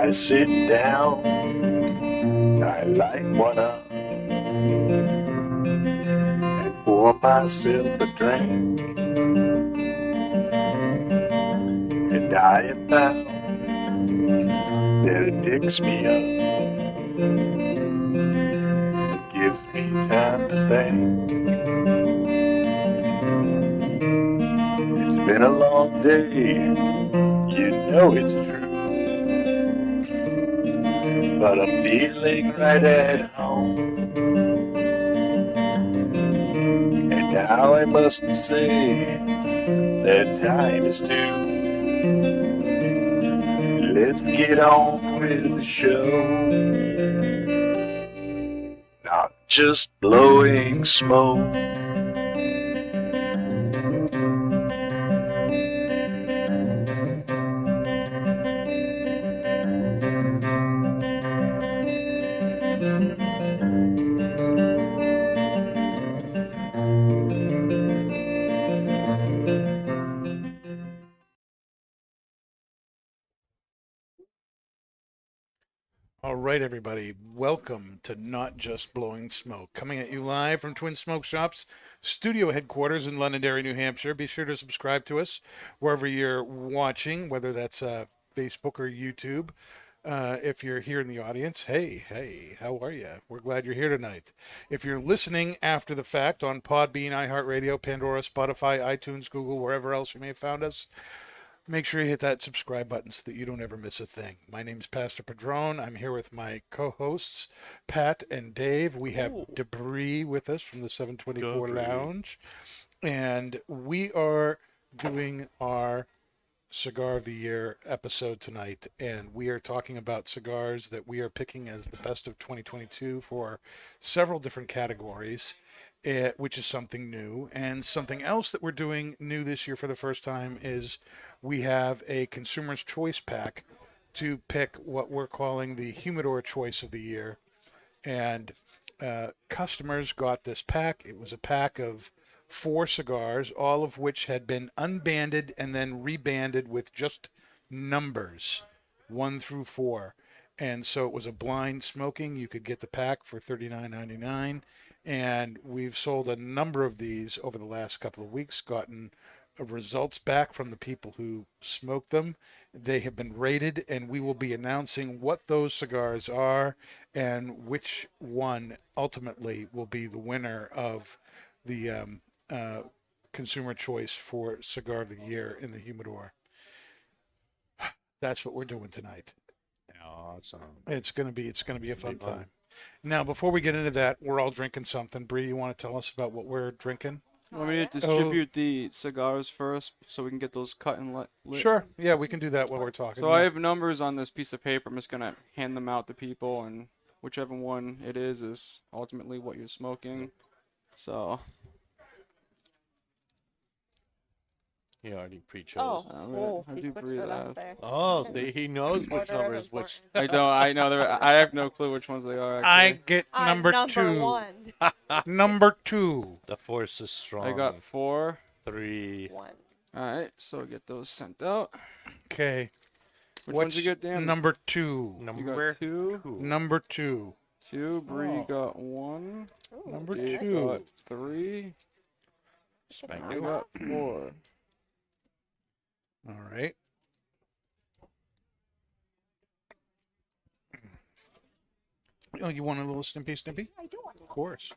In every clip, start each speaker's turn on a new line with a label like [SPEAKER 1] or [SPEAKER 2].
[SPEAKER 1] I sit down, I light one up, and pour myself a drink. And I have found that it picks me up, it gives me time to think. It's been a long day, you know it's true, but I'm feeling right at home. And now I must say that time is due. Let's get on with the show. Not just blowing smoke.
[SPEAKER 2] All right, everybody. Welcome to Not Just Blowing Smoke. Coming at you live from Twin Smoke Shop's studio headquarters in Londonderry, New Hampshire. Be sure to subscribe to us wherever you're watching, whether that's Facebook or YouTube. If you're here in the audience, hey, how are you? We're glad you're here tonight. If you're listening after the fact on Podbean, iHeartRadio, Pandora, Spotify, iTunes, Google, wherever else you may have found us, make sure you hit that subscribe button so that you don't ever miss a thing. My name's Pastor Padron. I'm here with my co-hosts, Pat and Dave. We have Debris with us from the 724 Lounge. And we are doing our Cigar of the Year episode tonight. And we are talking about cigars that we are picking as the best of 2022 for several different categories. Which is something new. And something else that we're doing new this year for the first time is we have a consumer's choice pack to pick what we're calling the Humidor choice of the year. And customers got this pack. It was a pack of 4 cigars, all of which had been unbanded and then rebanded with just numbers 1 through 4. And so it was a blind smoking. You could get the pack for $39.99. And we've sold a number of these over the last couple of weeks, gotten results back from the people who smoked them. They have been rated, and we will be announcing what those cigars are and which one ultimately will be the winner of the consumer choice for Cigar of the Year in the Humidor. That's what we're doing tonight.
[SPEAKER 3] Awesome.
[SPEAKER 2] It's gonna be a fun time. Now, before we get into that, we're all drinking something. Bree, you want to tell us about what we're drinking?
[SPEAKER 4] Want me to distribute the cigars first so we can get those cut and lit?
[SPEAKER 2] Sure. Yeah, we can do that while we're talking.
[SPEAKER 4] So I have numbers on this piece of paper. I'm just going to hand them out to people, and whichever one it is ultimately what you're smoking. So.
[SPEAKER 3] He already pre-chose.
[SPEAKER 4] I do breathe out.
[SPEAKER 3] Oh, see, he knows which number is which.
[SPEAKER 4] I know. I have no clue which ones they are,
[SPEAKER 2] I
[SPEAKER 4] actually.
[SPEAKER 2] get number 2.
[SPEAKER 5] 1.
[SPEAKER 2] Number 2.
[SPEAKER 3] The force is strong.
[SPEAKER 4] I got 4.
[SPEAKER 3] 3.
[SPEAKER 5] 1.
[SPEAKER 4] Alright, so get those sent out.
[SPEAKER 2] Okay.
[SPEAKER 4] Which ones you get, Dan?
[SPEAKER 2] Number 2.
[SPEAKER 4] You got 2.
[SPEAKER 2] Number 2.
[SPEAKER 4] 2. Bree got 1.
[SPEAKER 2] Number
[SPEAKER 4] Dave
[SPEAKER 2] 2.
[SPEAKER 4] got 3. I got 4.
[SPEAKER 2] All right. Oh, you want a little snippy?
[SPEAKER 5] I do want
[SPEAKER 2] Of course.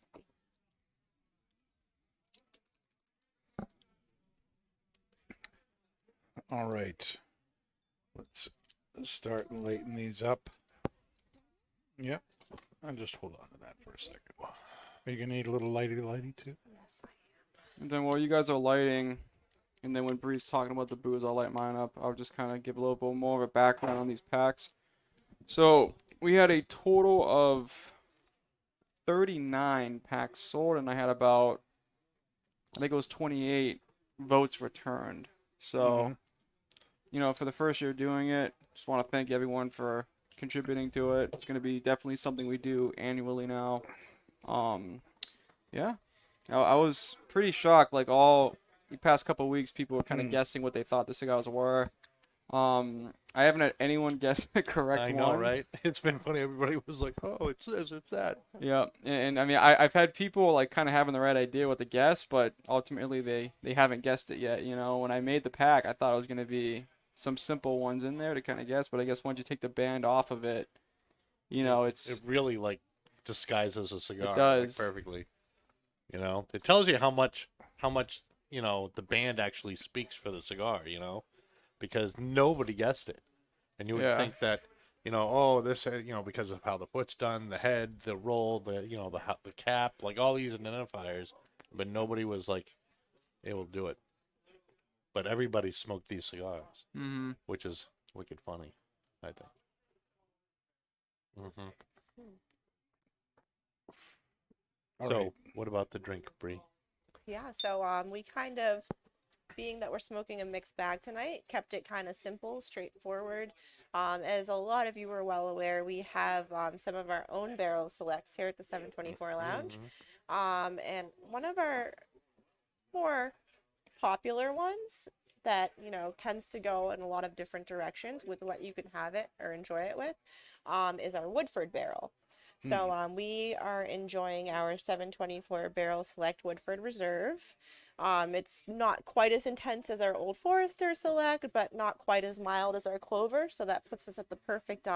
[SPEAKER 2] All right. Let's start lighting these up. Yep. I'll just hold on to that for a second. Are you going to need a little lighty too?
[SPEAKER 5] Yes,
[SPEAKER 4] And then while you guys are lighting, and then when Bree's talking about the booze, I'll light mine up. I'll just kind of give a little bit more of a background on these packs. So we had a total of 39 packs sold, and I had about, I think it was 28 votes returned. So, you know, for the first year doing it, just want to thank everyone for contributing to it. It's going to be definitely something we do annually now. Yeah. I was pretty shocked. Like, all the past couple of weeks, people were kind of guessing what they thought the cigars were. I haven't had anyone guess the correct
[SPEAKER 3] I
[SPEAKER 4] one.
[SPEAKER 3] know, right? It's been funny. Everybody was like, "Oh, it's this, it's that."
[SPEAKER 4] Yeah, and I mean, I've had people like kind of having the right idea what to guess, but ultimately they haven't guessed it yet. You know, when I made the pack, I thought it was gonna be some simple ones in there to kind of guess, but I guess once you take the band off of it, you know,
[SPEAKER 3] It really like disguises a cigar like,
[SPEAKER 4] does.
[SPEAKER 3] perfectly. You know, it tells you how much you know the band actually speaks for the cigar. You know, because nobody guessed it, and you would
[SPEAKER 4] Yeah.
[SPEAKER 3] think that you know, oh, this you know because of how the foot's done, the head, the roll, the you know the cap, like all these identifiers, but nobody was like able to do it. But everybody smoked these cigars,
[SPEAKER 4] Mm-hmm.
[SPEAKER 3] which is wicked funny, I think. Mm-hmm.
[SPEAKER 2] All
[SPEAKER 3] So,
[SPEAKER 2] right.
[SPEAKER 3] what about the drink, Bree?
[SPEAKER 5] Yeah, so we kind of, being that we're smoking a mixed bag tonight, kept it kind of simple, straightforward. As a lot of you are well aware, we have some of our own barrel selects here at the 724 Lounge. And one of our more popular ones that, you know, tends to go in a lot of different directions with what you can have it or enjoy it with, is our Woodford barrel. So we are enjoying our 724 Barrel Select Woodford Reserve. It's not quite as intense as our Old Forester Select, but not quite as mild as our Clover. So that puts us at the perfect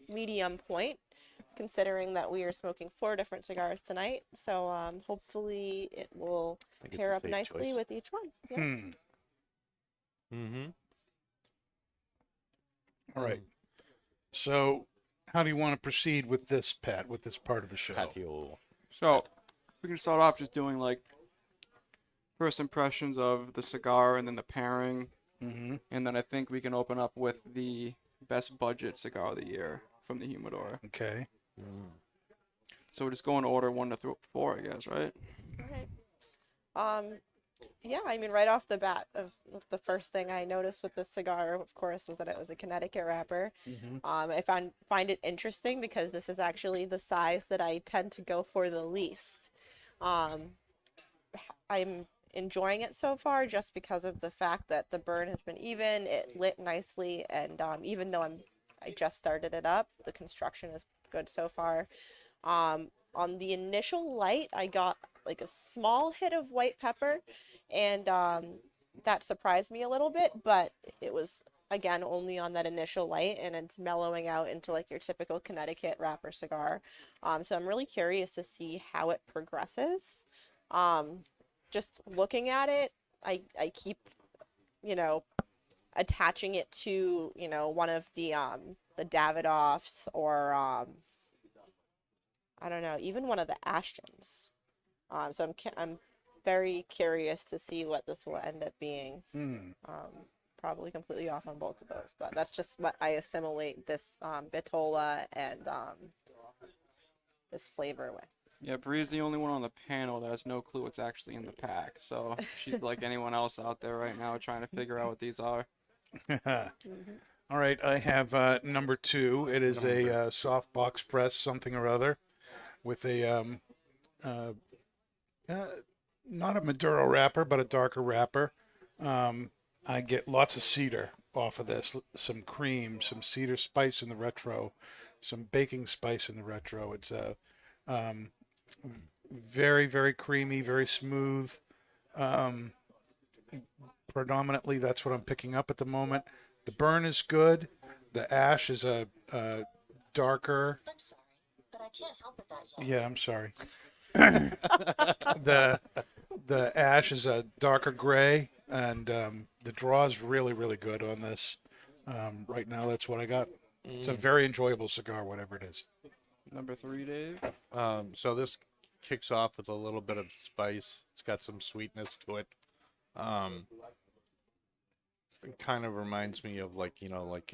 [SPEAKER 5] medium point, considering that we are smoking 4 different cigars tonight. So hopefully it will
[SPEAKER 3] think it's
[SPEAKER 5] pair
[SPEAKER 3] a
[SPEAKER 5] up
[SPEAKER 3] safe
[SPEAKER 5] nicely
[SPEAKER 3] choice.
[SPEAKER 5] with each one. Yeah.
[SPEAKER 3] Mm-hmm.
[SPEAKER 2] All right. So, how do you want to proceed with this, Pat, with this part of the show?
[SPEAKER 3] Patio.
[SPEAKER 4] So we can start off just doing like first impressions of the cigar and then the pairing,
[SPEAKER 2] Mm-hmm.
[SPEAKER 4] and then I think we can open up with the best budget cigar of the year from the Humidor.
[SPEAKER 2] Okay.
[SPEAKER 4] So we'll just go in order 1 to 4, I guess, right?
[SPEAKER 5] All right. Yeah, I mean, right off the bat, of the first thing I noticed with this cigar, of course, was that it was a Connecticut wrapper. I find it interesting because this is actually the size that I tend to go for the least. Um, I'm enjoying it so far just because of the fact that the burn has been even, it lit nicely, and even though I just started it up, the construction is good so far. On the initial light, I got like a small hit of white pepper, and that surprised me a little bit, but it was again only on that initial light, and it's mellowing out into like your typical Connecticut wrapper cigar. So I'm really curious to see how it progresses. Just looking at it, I keep, you know, attaching it to, you know, one of the Davidoffs, or I don't know, even one of the Ashtons. So I'm very curious to see what this will end up being. Probably completely off on both of those, but that's just what I assimilate this Vitola and this flavor with.
[SPEAKER 4] Yeah, Bree's the only one on the panel that has no clue what's actually in the pack. So she's like anyone else out there right now trying to figure out what these are.
[SPEAKER 2] All right. I have number 2. It is a soft box press something or other with a not a Maduro wrapper, but a darker wrapper. I get lots of cedar off of this, some cream, some cedar spice in the retro, some baking spice in the retro. It's a very, very creamy, very smooth. Predominantly, that's what I'm picking up at the moment. The burn is good. The ash is a darker.
[SPEAKER 6] I'm sorry, but I can't help with that yet.
[SPEAKER 2] Yeah, I'm sorry. The ash is a darker gray, and the draw is really, really good on this. Right now, that's what I got. It's a very enjoyable cigar, whatever it is.
[SPEAKER 4] Number 3, Dave.
[SPEAKER 3] So this kicks off with a little bit of spice. It's got some sweetness to it. It kind of reminds me of like you know like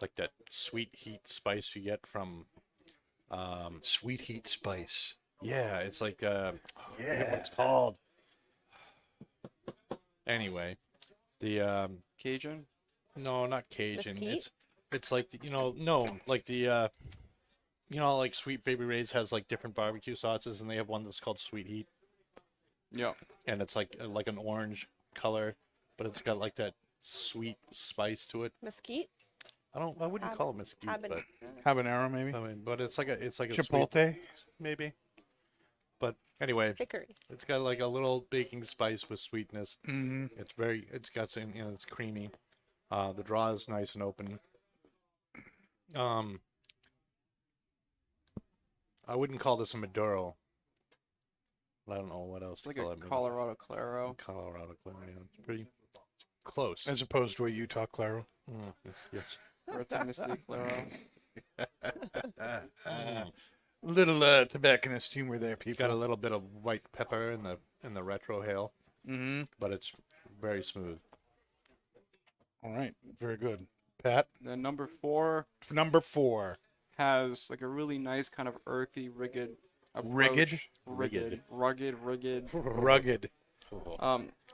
[SPEAKER 3] like that sweet heat spice you get from
[SPEAKER 2] Sweet heat spice.
[SPEAKER 3] yeah, it's like I forget what it's called. Anyway, the
[SPEAKER 4] Cajun.
[SPEAKER 3] no, not Cajun.
[SPEAKER 5] Mesquite?
[SPEAKER 3] It's like the, you know no like the you know like Sweet Baby Ray's has like different barbecue sauces, and they have one that's called Sweet Heat,
[SPEAKER 4] Yeah.
[SPEAKER 3] and it's like an orange color, but it's got like that sweet spice to it.
[SPEAKER 5] Mesquite,
[SPEAKER 3] I wouldn't call it mesquite, but
[SPEAKER 2] Habanero, maybe.
[SPEAKER 3] I mean, but it's like a sweet,
[SPEAKER 2] Chipotle.
[SPEAKER 3] maybe. But anyway,
[SPEAKER 5] hickory.
[SPEAKER 3] it's got like a little baking spice with sweetness.
[SPEAKER 2] Mm-hmm.
[SPEAKER 3] It's got some, it's creamy. The draw is nice and open. I wouldn't call this a Maduro. I don't know what else
[SPEAKER 4] It's like
[SPEAKER 3] to call
[SPEAKER 4] a
[SPEAKER 3] it.
[SPEAKER 4] Colorado Claro.
[SPEAKER 3] Colorado Claro. Yeah, it's pretty close.
[SPEAKER 2] As opposed to a Utah Claro.
[SPEAKER 3] Yes.
[SPEAKER 4] Or a Tennessee Claro.
[SPEAKER 2] Little tobacconist humor there,
[SPEAKER 3] It's
[SPEAKER 2] people.
[SPEAKER 3] got a little bit of white pepper in the retro hail,
[SPEAKER 2] Mm-hmm.
[SPEAKER 3] but it's very smooth.
[SPEAKER 2] All right. Very good. Pat,
[SPEAKER 4] Then number 4
[SPEAKER 2] number 4.
[SPEAKER 4] has like a really nice kind of earthy, rugged
[SPEAKER 2] Rugged?
[SPEAKER 4] rugged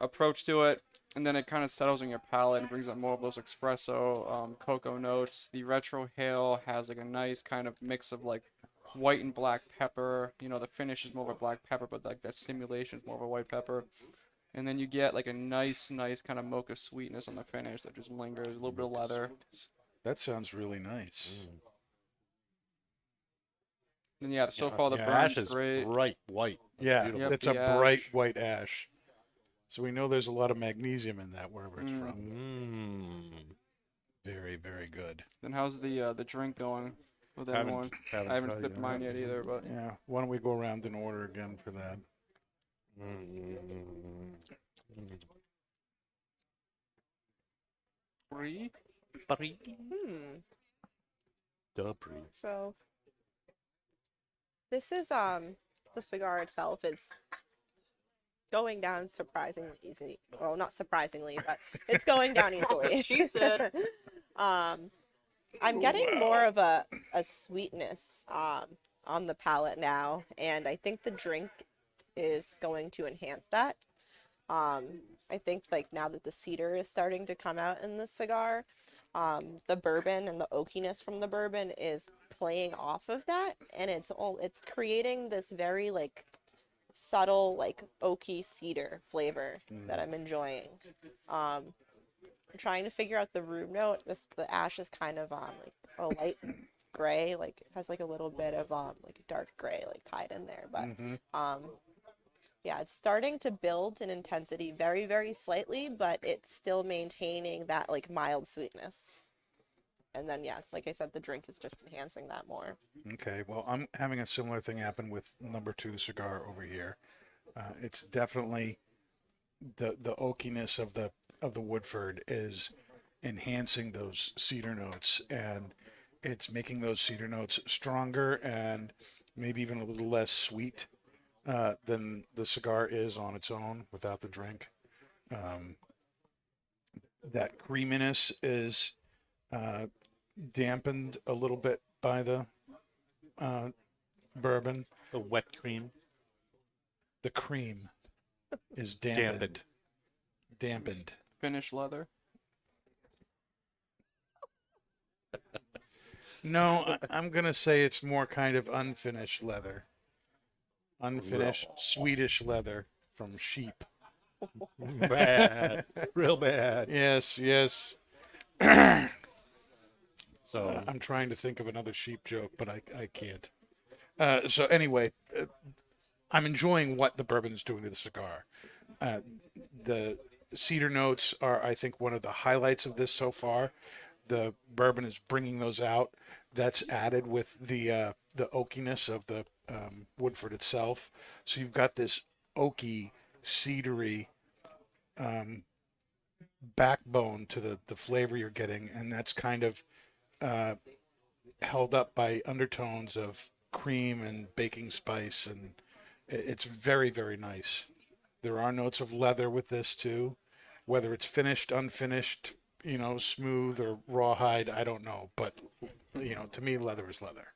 [SPEAKER 4] approach to it, and then it kind of settles in your palate and brings out more of those espresso, cocoa notes. The retro hail has like a nice kind of mix of like white and black pepper. You know, the finish is more of a black pepper, but like that stimulation is more of a white pepper. And then you get like a nice kind of mocha sweetness on the finish that just lingers. A little bit of leather.
[SPEAKER 2] That sounds really nice.
[SPEAKER 4] And yeah, so far the
[SPEAKER 3] Yeah,
[SPEAKER 4] burn's
[SPEAKER 3] ash is
[SPEAKER 4] great.
[SPEAKER 3] bright white.
[SPEAKER 2] Yeah,
[SPEAKER 3] Beautiful.
[SPEAKER 4] Yep,
[SPEAKER 2] it's a
[SPEAKER 4] the
[SPEAKER 2] bright
[SPEAKER 4] ash.
[SPEAKER 2] white ash. So we know there's a lot of magnesium in that wherever it's from. Very, very good.
[SPEAKER 4] Then how's the drink going with everyone?
[SPEAKER 3] Haven't
[SPEAKER 4] I haven't
[SPEAKER 3] tried
[SPEAKER 4] sipped
[SPEAKER 3] it.
[SPEAKER 4] mine yet either, but
[SPEAKER 2] Yeah. Why don't we go around in order again for that?
[SPEAKER 4] Brie?
[SPEAKER 5] So this is the cigar itself is going down surprisingly easy. Well, not surprisingly, but it's going down easily.
[SPEAKER 6] She said.
[SPEAKER 5] I'm getting more of a sweetness on the palate now, and I think the drink is going to enhance that. I think like now that the cedar is starting to come out in the cigar, the bourbon and the oakiness from the bourbon is playing off of that, and it's creating this very like subtle like oaky cedar flavor that I'm enjoying. I'm trying to figure out the root note. The ash is kind of like a light gray, like has like a little bit of like dark gray like tied in there, but yeah, it's starting to build in intensity very, very slightly, but it's still maintaining that like mild sweetness. And then yeah, like I said, the drink is just enhancing that more.
[SPEAKER 2] Okay, well, I'm having a similar thing happen with number 2 cigar over here. It's definitely the oakiness of the Woodford is enhancing those cedar notes, and it's making those cedar notes stronger and maybe even a little less sweet than the cigar is on its own without the drink. That creaminess is dampened a little bit by the bourbon.
[SPEAKER 3] The wet cream.
[SPEAKER 2] The cream is dampened. Dampened.
[SPEAKER 4] Finished leather.
[SPEAKER 2] No, I'm going to say it's more kind of unfinished leather. Unfinished Swedish leather from sheep.
[SPEAKER 3] Bad. Real bad.
[SPEAKER 2] Yes, yes.
[SPEAKER 3] So
[SPEAKER 2] I'm trying to think of another sheep joke, but I can't. So anyway, I'm enjoying what the bourbon is doing to the cigar. The cedar notes are, I think, one of the highlights of this so far. The bourbon is bringing those out. That's added with the oakiness of the Woodford itself. So you've got this oaky, cedary backbone to the flavor you're getting, and that's kind of held up by undertones of cream and baking spice, and it's very, very nice. There are notes of leather with this too. Whether it's finished, unfinished, smooth or rawhide, I don't know. But, to me, leather is leather.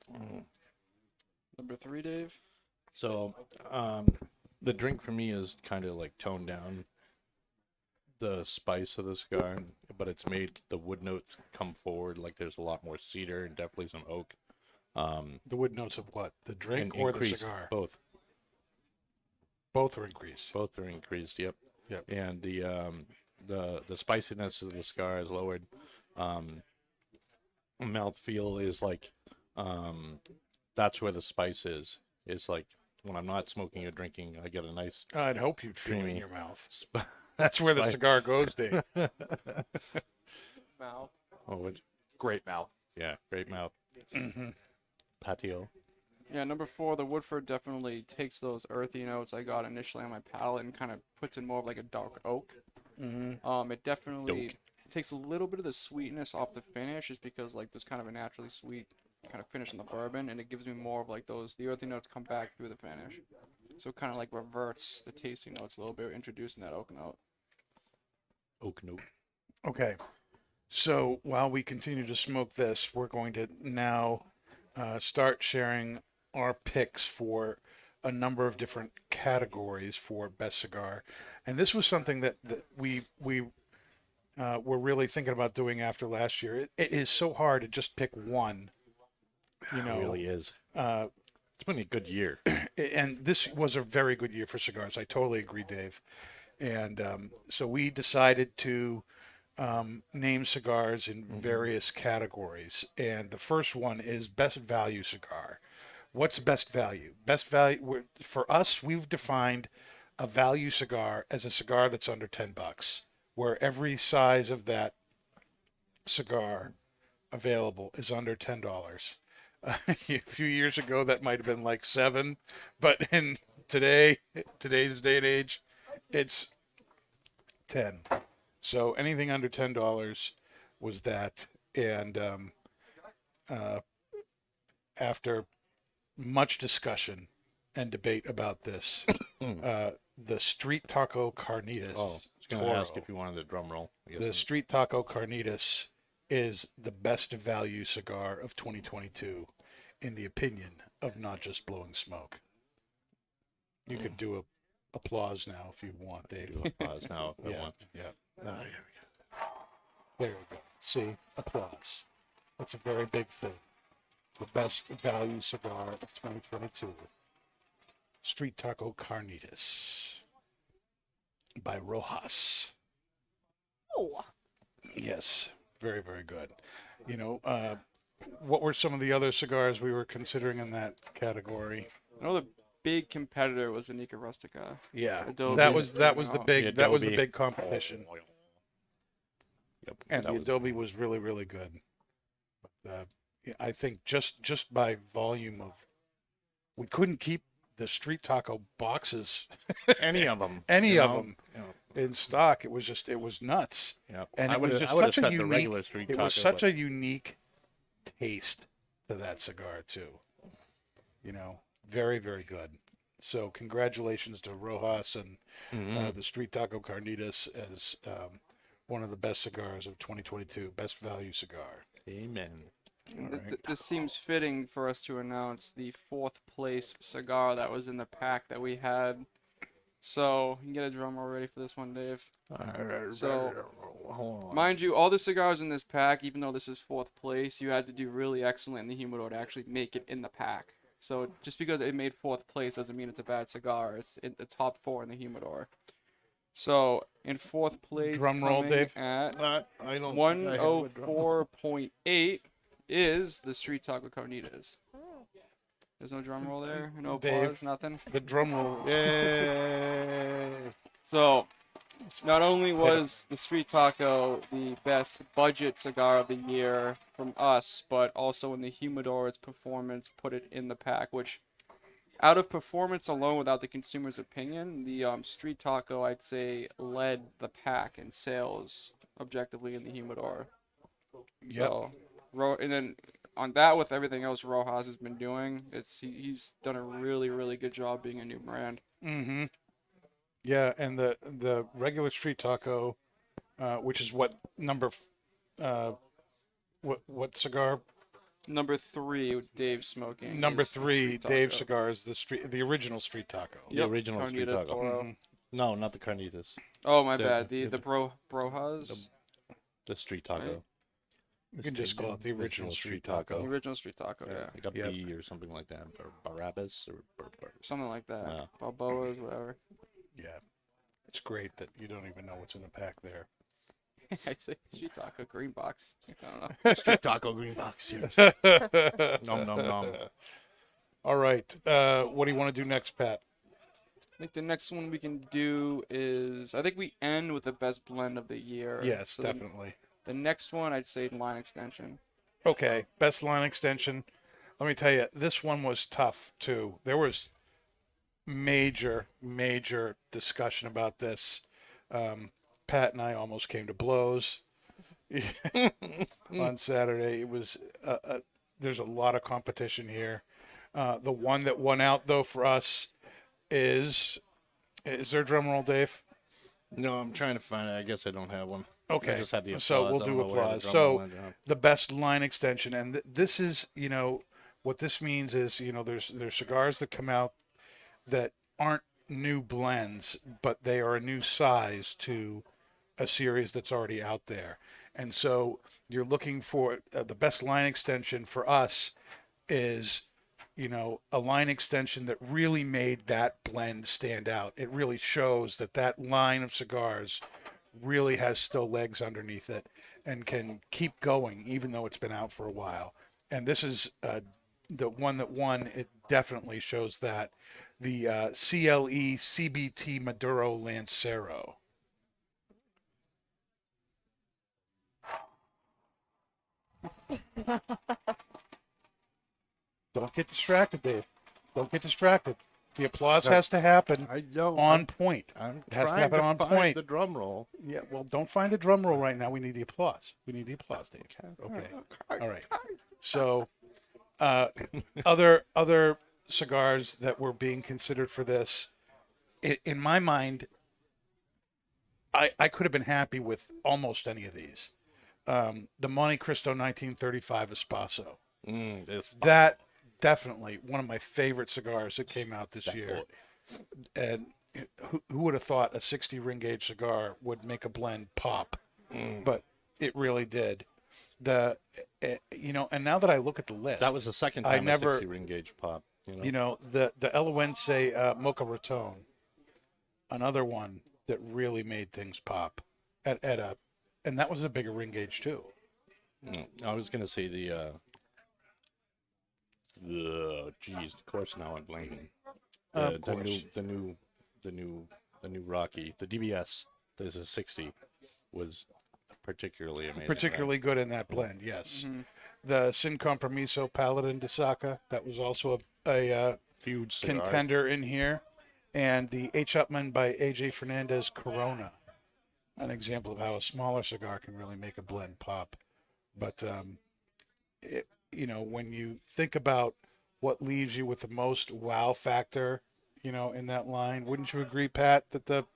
[SPEAKER 4] Number 3, Dave.
[SPEAKER 3] So, the drink for me is kind of like toned down the spice of the cigar, but it's made the wood notes come forward. Like there's a lot more cedar and definitely some oak.
[SPEAKER 2] The wood notes of what? The drink or the
[SPEAKER 3] Increased,
[SPEAKER 2] cigar?
[SPEAKER 3] Both.
[SPEAKER 2] Both are increased.
[SPEAKER 3] Both are increased. Yep.
[SPEAKER 2] Yep.
[SPEAKER 3] And the spiciness of the cigar is lowered. Mouthfeel is like, that's where the spice is. It's like when I'm not smoking or drinking, I get a nice
[SPEAKER 2] I'd hope you'd feel it in
[SPEAKER 3] creamy
[SPEAKER 2] your mouth.
[SPEAKER 3] sp-
[SPEAKER 2] That's where the
[SPEAKER 3] spice.
[SPEAKER 2] cigar goes, Dave.
[SPEAKER 4] Mouth.
[SPEAKER 3] Oh, which,
[SPEAKER 7] Great mouth.
[SPEAKER 3] yeah, great mouth. Patio.
[SPEAKER 4] Yeah, number 4, the Woodford definitely takes those earthy notes I got initially on my palate and kind of puts in more of like a dark oak. It definitely takes a little bit of the sweetness off the finish, just because like there's kind of a naturally sweet kind of finish in the bourbon, and it gives me more of like the earthy notes come back through the finish. So it kind of like reverts the tasting notes a little bit, introducing that oak note.
[SPEAKER 3] Oak note.
[SPEAKER 2] Okay. So while we continue to smoke this, we're going to now start sharing our picks for a number of different categories for best cigar. And this was something that we were really thinking about doing after last year. It is so hard to just pick one, you know.
[SPEAKER 3] It really is. It's been a good year.
[SPEAKER 2] And this was a very good year for cigars. I totally agree, Dave. And so we decided to name cigars in various categories. And the first one is best value cigar. What's best value? Best value for us, we've defined a value cigar as a cigar that's under $10, where every size of that cigar available is under $10. A few years ago, that might have been like 7, but in today's day and age, it's 10. So anything under $10 was that. And after much discussion and debate about this, the Street Taco Carnitas.
[SPEAKER 3] Oh, I was going to ask if you wanted a drum roll.
[SPEAKER 2] The Street Taco Carnitas is the best value cigar of 2022, in the opinion of Not Just Blowing Smoke. You could do a applause now if you want, Dave.
[SPEAKER 3] Do applause now if I
[SPEAKER 2] Yeah,
[SPEAKER 3] want.
[SPEAKER 2] yeah. There we go. See, applause. That's a very big thing. The best value cigar of 2022. Street Taco Carnitas by Rojas.
[SPEAKER 5] Oh,
[SPEAKER 2] Yes, very, very good. You know, what were some of the other cigars we were considering in that category?
[SPEAKER 4] I know the big competitor was the Nica Rustica.
[SPEAKER 2] Yeah,
[SPEAKER 4] Adobe.
[SPEAKER 2] that was the big
[SPEAKER 3] The
[SPEAKER 2] that was the
[SPEAKER 3] Adobe.
[SPEAKER 2] big competition,
[SPEAKER 3] Yep.
[SPEAKER 2] and
[SPEAKER 3] that
[SPEAKER 2] the
[SPEAKER 3] was-
[SPEAKER 2] Adobe was really, really good. Yeah, I think just by volume of, we couldn't keep the Street Taco boxes,
[SPEAKER 3] any of them.
[SPEAKER 2] any
[SPEAKER 3] you
[SPEAKER 2] of
[SPEAKER 3] know?
[SPEAKER 2] them,
[SPEAKER 3] You know,
[SPEAKER 2] in stock. It was nuts.
[SPEAKER 3] Yep.
[SPEAKER 2] And
[SPEAKER 3] I
[SPEAKER 2] it was
[SPEAKER 3] would've-
[SPEAKER 2] just
[SPEAKER 3] I would've
[SPEAKER 2] such a
[SPEAKER 3] set the
[SPEAKER 2] unique,
[SPEAKER 3] regular Street
[SPEAKER 2] it was
[SPEAKER 3] Taco,
[SPEAKER 2] such
[SPEAKER 3] but-
[SPEAKER 2] a unique taste to that cigar too. You know, very, very good. So congratulations to Rojas and the Street Taco Carnitas as one of the best cigars of 2022, best value cigar.
[SPEAKER 3] Amen.
[SPEAKER 4] This seems fitting for us to announce the 4th place cigar that was in the pack that we had. So, you can get a drum roll ready for this one, Dave. So, mind you, all the cigars in this pack, even though this is 4th place, you had to do really excellent in the Humidor to actually make it in the pack. So, just because it made 4th place doesn't mean it's a bad cigar. It's in the top 4 in the Humidor. So, in 4th place,
[SPEAKER 2] Drum roll,
[SPEAKER 4] coming
[SPEAKER 2] Dave.
[SPEAKER 4] at
[SPEAKER 3] I don't think I have a drum roll.
[SPEAKER 4] 104.8 is the Street Taco Carnitas. There's no drum roll there, no
[SPEAKER 2] Dave.
[SPEAKER 4] applause, nothing.
[SPEAKER 2] The drum roll.
[SPEAKER 3] Yay!
[SPEAKER 4] So, not only was the Street Taco the best budget cigar of the year from us, but also in the Humidor, its performance put it in the pack, which, out of performance alone, without the consumer's opinion, the Street Taco, I'd say, led the pack in sales objectively in the Humidor.
[SPEAKER 2] Yep.
[SPEAKER 4] So, and then on that, with everything else Rojas has been doing, he's done a really, really good job being a new brand.
[SPEAKER 2] Mm-hmm. Yeah, and the regular Street Taco, which is what number, what cigar?
[SPEAKER 4] Number 3, with Dave smoking.
[SPEAKER 2] Number
[SPEAKER 4] is the
[SPEAKER 2] 3,
[SPEAKER 4] Street
[SPEAKER 2] Dave
[SPEAKER 4] Taco.
[SPEAKER 2] Cigars, the original Street Taco.
[SPEAKER 3] The
[SPEAKER 4] Yep,
[SPEAKER 3] original Street
[SPEAKER 4] Carnitas
[SPEAKER 3] Taco.
[SPEAKER 4] Toro.
[SPEAKER 3] No, not the Carnitas.
[SPEAKER 4] Oh, my
[SPEAKER 3] The-
[SPEAKER 4] bad.
[SPEAKER 3] the-
[SPEAKER 4] The Brojas.
[SPEAKER 3] The Street Taco.
[SPEAKER 4] Right.
[SPEAKER 2] You can just call it the original Street Taco.
[SPEAKER 4] The original Street Taco, yeah.
[SPEAKER 3] Like a
[SPEAKER 2] Yep.
[SPEAKER 3] B or something like that. Or Barabbas or
[SPEAKER 4] Something like that.
[SPEAKER 3] Yeah.
[SPEAKER 4] Balboas, whatever.
[SPEAKER 2] Yeah. It's great that you don't even know what's in the pack there.
[SPEAKER 4] I'd say street taco green box. I don't know.
[SPEAKER 3] Street taco green box. Nom nom nom.
[SPEAKER 2] All right. What do you want to do next, Pat?
[SPEAKER 4] I think the next one we can do is, I think we end with the best blend of the year.
[SPEAKER 2] Yes,
[SPEAKER 4] So
[SPEAKER 2] definitely.
[SPEAKER 4] The next one, I'd say line extension.
[SPEAKER 2] Okay, best line extension. Let me tell you, this one was tough too. There was major discussion about this. Pat and I almost came to blows on Saturday. It was there's a lot of competition here. The one that won out though for us is there a drum roll, Dave?
[SPEAKER 3] No, I'm trying to find it. I guess I don't have one.
[SPEAKER 2] Okay,
[SPEAKER 3] I just have the applause.
[SPEAKER 2] so we'll
[SPEAKER 3] I don't
[SPEAKER 2] do
[SPEAKER 3] know where the
[SPEAKER 2] applause.
[SPEAKER 3] drum
[SPEAKER 2] So
[SPEAKER 3] roll went, yeah.
[SPEAKER 2] the best line extension, and this is, what this means is, there's cigars that come out that aren't new blends, but they are a new size to a series that's already out there. And so you're looking for the best line extension for us is, a line extension that really made that blend stand out. It really shows that line of cigars really has still legs underneath it and can keep going even though it's been out for a while. And this is the one that won. It definitely shows that. The CLE CBT Maduro Lancero. Don't get distracted, Dave. Don't get distracted. The applause has to happen
[SPEAKER 3] I don't.
[SPEAKER 2] on point.
[SPEAKER 3] I'm
[SPEAKER 2] It has to
[SPEAKER 3] trying
[SPEAKER 2] happen
[SPEAKER 3] to
[SPEAKER 2] on
[SPEAKER 3] find
[SPEAKER 2] point.
[SPEAKER 3] the drum roll.
[SPEAKER 2] Yeah, well, don't find the drum roll right now. We need the applause. We need the applause, Dave. Okay. All right. So, other cigars that were being considered for this, in my mind, I could have been happy with almost any of these. The Monte Cristo 1935 Espaso. That definitely one of my favorite cigars that came out this year. And who would have thought a 60 ring gauge cigar would make a blend pop? But it really did. And now that I look at the list,
[SPEAKER 3] That was the second
[SPEAKER 2] I
[SPEAKER 3] time
[SPEAKER 2] never-
[SPEAKER 3] a 60 ring gauge pop.
[SPEAKER 2] the Eloense Mocha Raton, another one that really made things pop and that was a bigger ring gauge too.
[SPEAKER 3] I was gonna say the of course now I'm blanking.
[SPEAKER 2] Of course.
[SPEAKER 3] The new Rocky, the DBS. There's a 60 was particularly amazing.
[SPEAKER 2] Particularly good in that blend, yes. The Sin Compromiso Paladin de Saka, that was also a
[SPEAKER 3] Huge cigar.
[SPEAKER 2] contender in here. And the H. Upmann by AJ Fernandez Corona, an example of how a smaller cigar can really make a blend pop. But, when you think about what leaves you with the most wow factor, in that line, wouldn't you agree, Pat, that the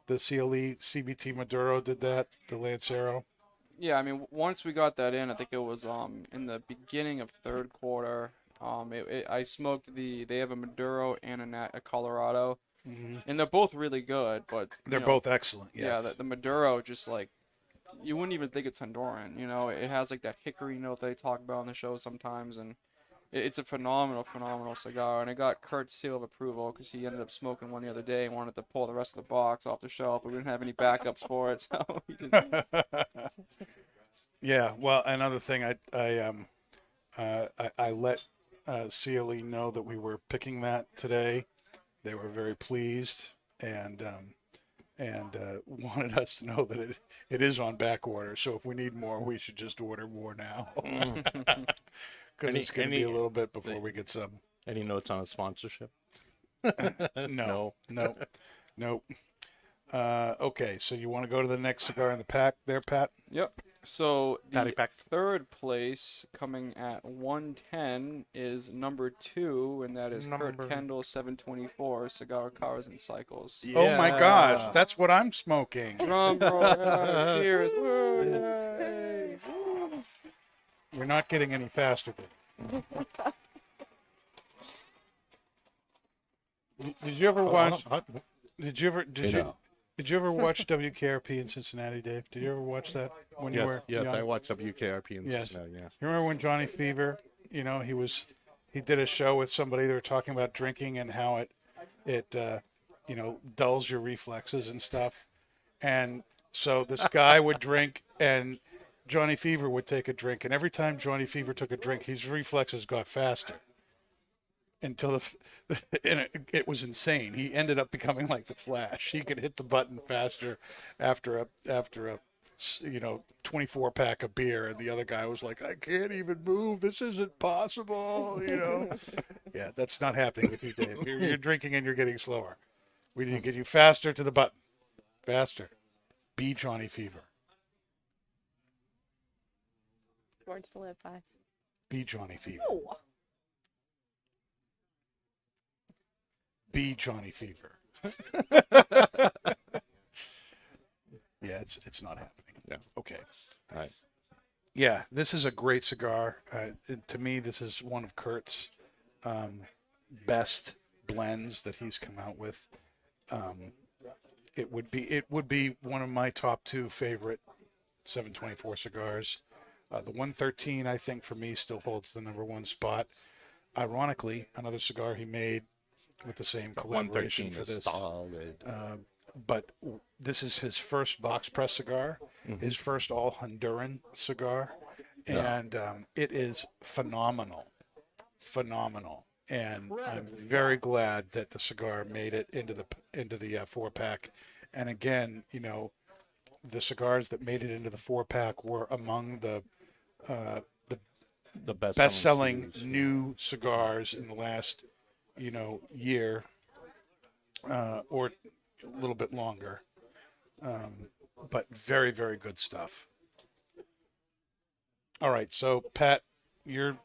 [SPEAKER 2] CLE CBT Maduro did that, the Lancero?
[SPEAKER 4] Yeah, I mean, once we got that in, I think it was in the beginning of third quarter. I smoked they have a Maduro and a Colorado, and they're both really good, but
[SPEAKER 2] They're both excellent, yes.
[SPEAKER 4] Yeah, the Maduro just like, you wouldn't even think it's Honduran. It has like that hickory note they talk about on the show sometimes, and it's a phenomenal cigar. And it got Kurt's seal of approval because he ended up smoking one the other day and wanted to pull the rest of the box off the shelf, but we didn't have any backups for it, so he didn't.
[SPEAKER 2] Yeah, well, another thing, I let CLE know that we were picking that today. They were very pleased and wanted us to know that it is on back order. So if we need more, we should just order more now. Because it's going to be a little bit before we get some.
[SPEAKER 3] Any notes on a sponsorship?
[SPEAKER 2] No. Okay, so you want to go to the next cigar in the pack there, Pat?
[SPEAKER 4] Yep. So
[SPEAKER 3] Patty
[SPEAKER 4] the
[SPEAKER 3] pack.
[SPEAKER 4] third place, coming at 110, is number 2, and that is Kurt Kendall 724 Cigar Cars and Cycles.
[SPEAKER 2] Oh my gosh, that's what I'm smoking.
[SPEAKER 4] Drum roll, yeah, cheers, woo, yay.
[SPEAKER 2] We're not getting any faster. Did you ever watch? Did you ever watch WKRP in Cincinnati, Dave? Did you ever watch that when you were
[SPEAKER 3] Yes,
[SPEAKER 2] young?
[SPEAKER 3] I watched WKRP in
[SPEAKER 2] Yes.
[SPEAKER 3] Cincinnati, yes.
[SPEAKER 2] You remember when Johnny Fever, he did a show with somebody. They were talking about drinking and how it dulls your reflexes and stuff. And so this guy would drink, and Johnny Fever would take a drink, and every time Johnny Fever took a drink, his reflexes got faster until and it was insane. He ended up becoming like the Flash. He could hit the button faster after a 24 pack of beer, and the other guy was like, I can't even move. This isn't possible. Yeah, that's not happening with you, Dave. You're drinking and you're getting slower. We need to get you faster to the button. Faster. Be Johnny Fever.
[SPEAKER 5] Words to live by.
[SPEAKER 2] Be Johnny Fever.
[SPEAKER 5] Oh.
[SPEAKER 2] Be Johnny Fever. Yeah, it's not happening.
[SPEAKER 3] Yeah.
[SPEAKER 2] Okay.
[SPEAKER 3] All right.
[SPEAKER 2] Yeah, this is a great cigar. To me, this is one of Kurt's best blends that he's come out with. It would be one of my top 2 favorite 724 cigars. The 113, I think, for me, still holds the number 1 spot. Ironically, another cigar he made with the same collaboration for this.
[SPEAKER 3] Solid.
[SPEAKER 2] But this is his first box press cigar, his first all Honduran cigar, and it is phenomenal. And I'm very glad that the cigar made it into the 4-pack. And again, the cigars that made it into the 4-pack were among the best-selling new cigars in the last year or a little bit longer. But very, very good stuff. All right, so Pat, you're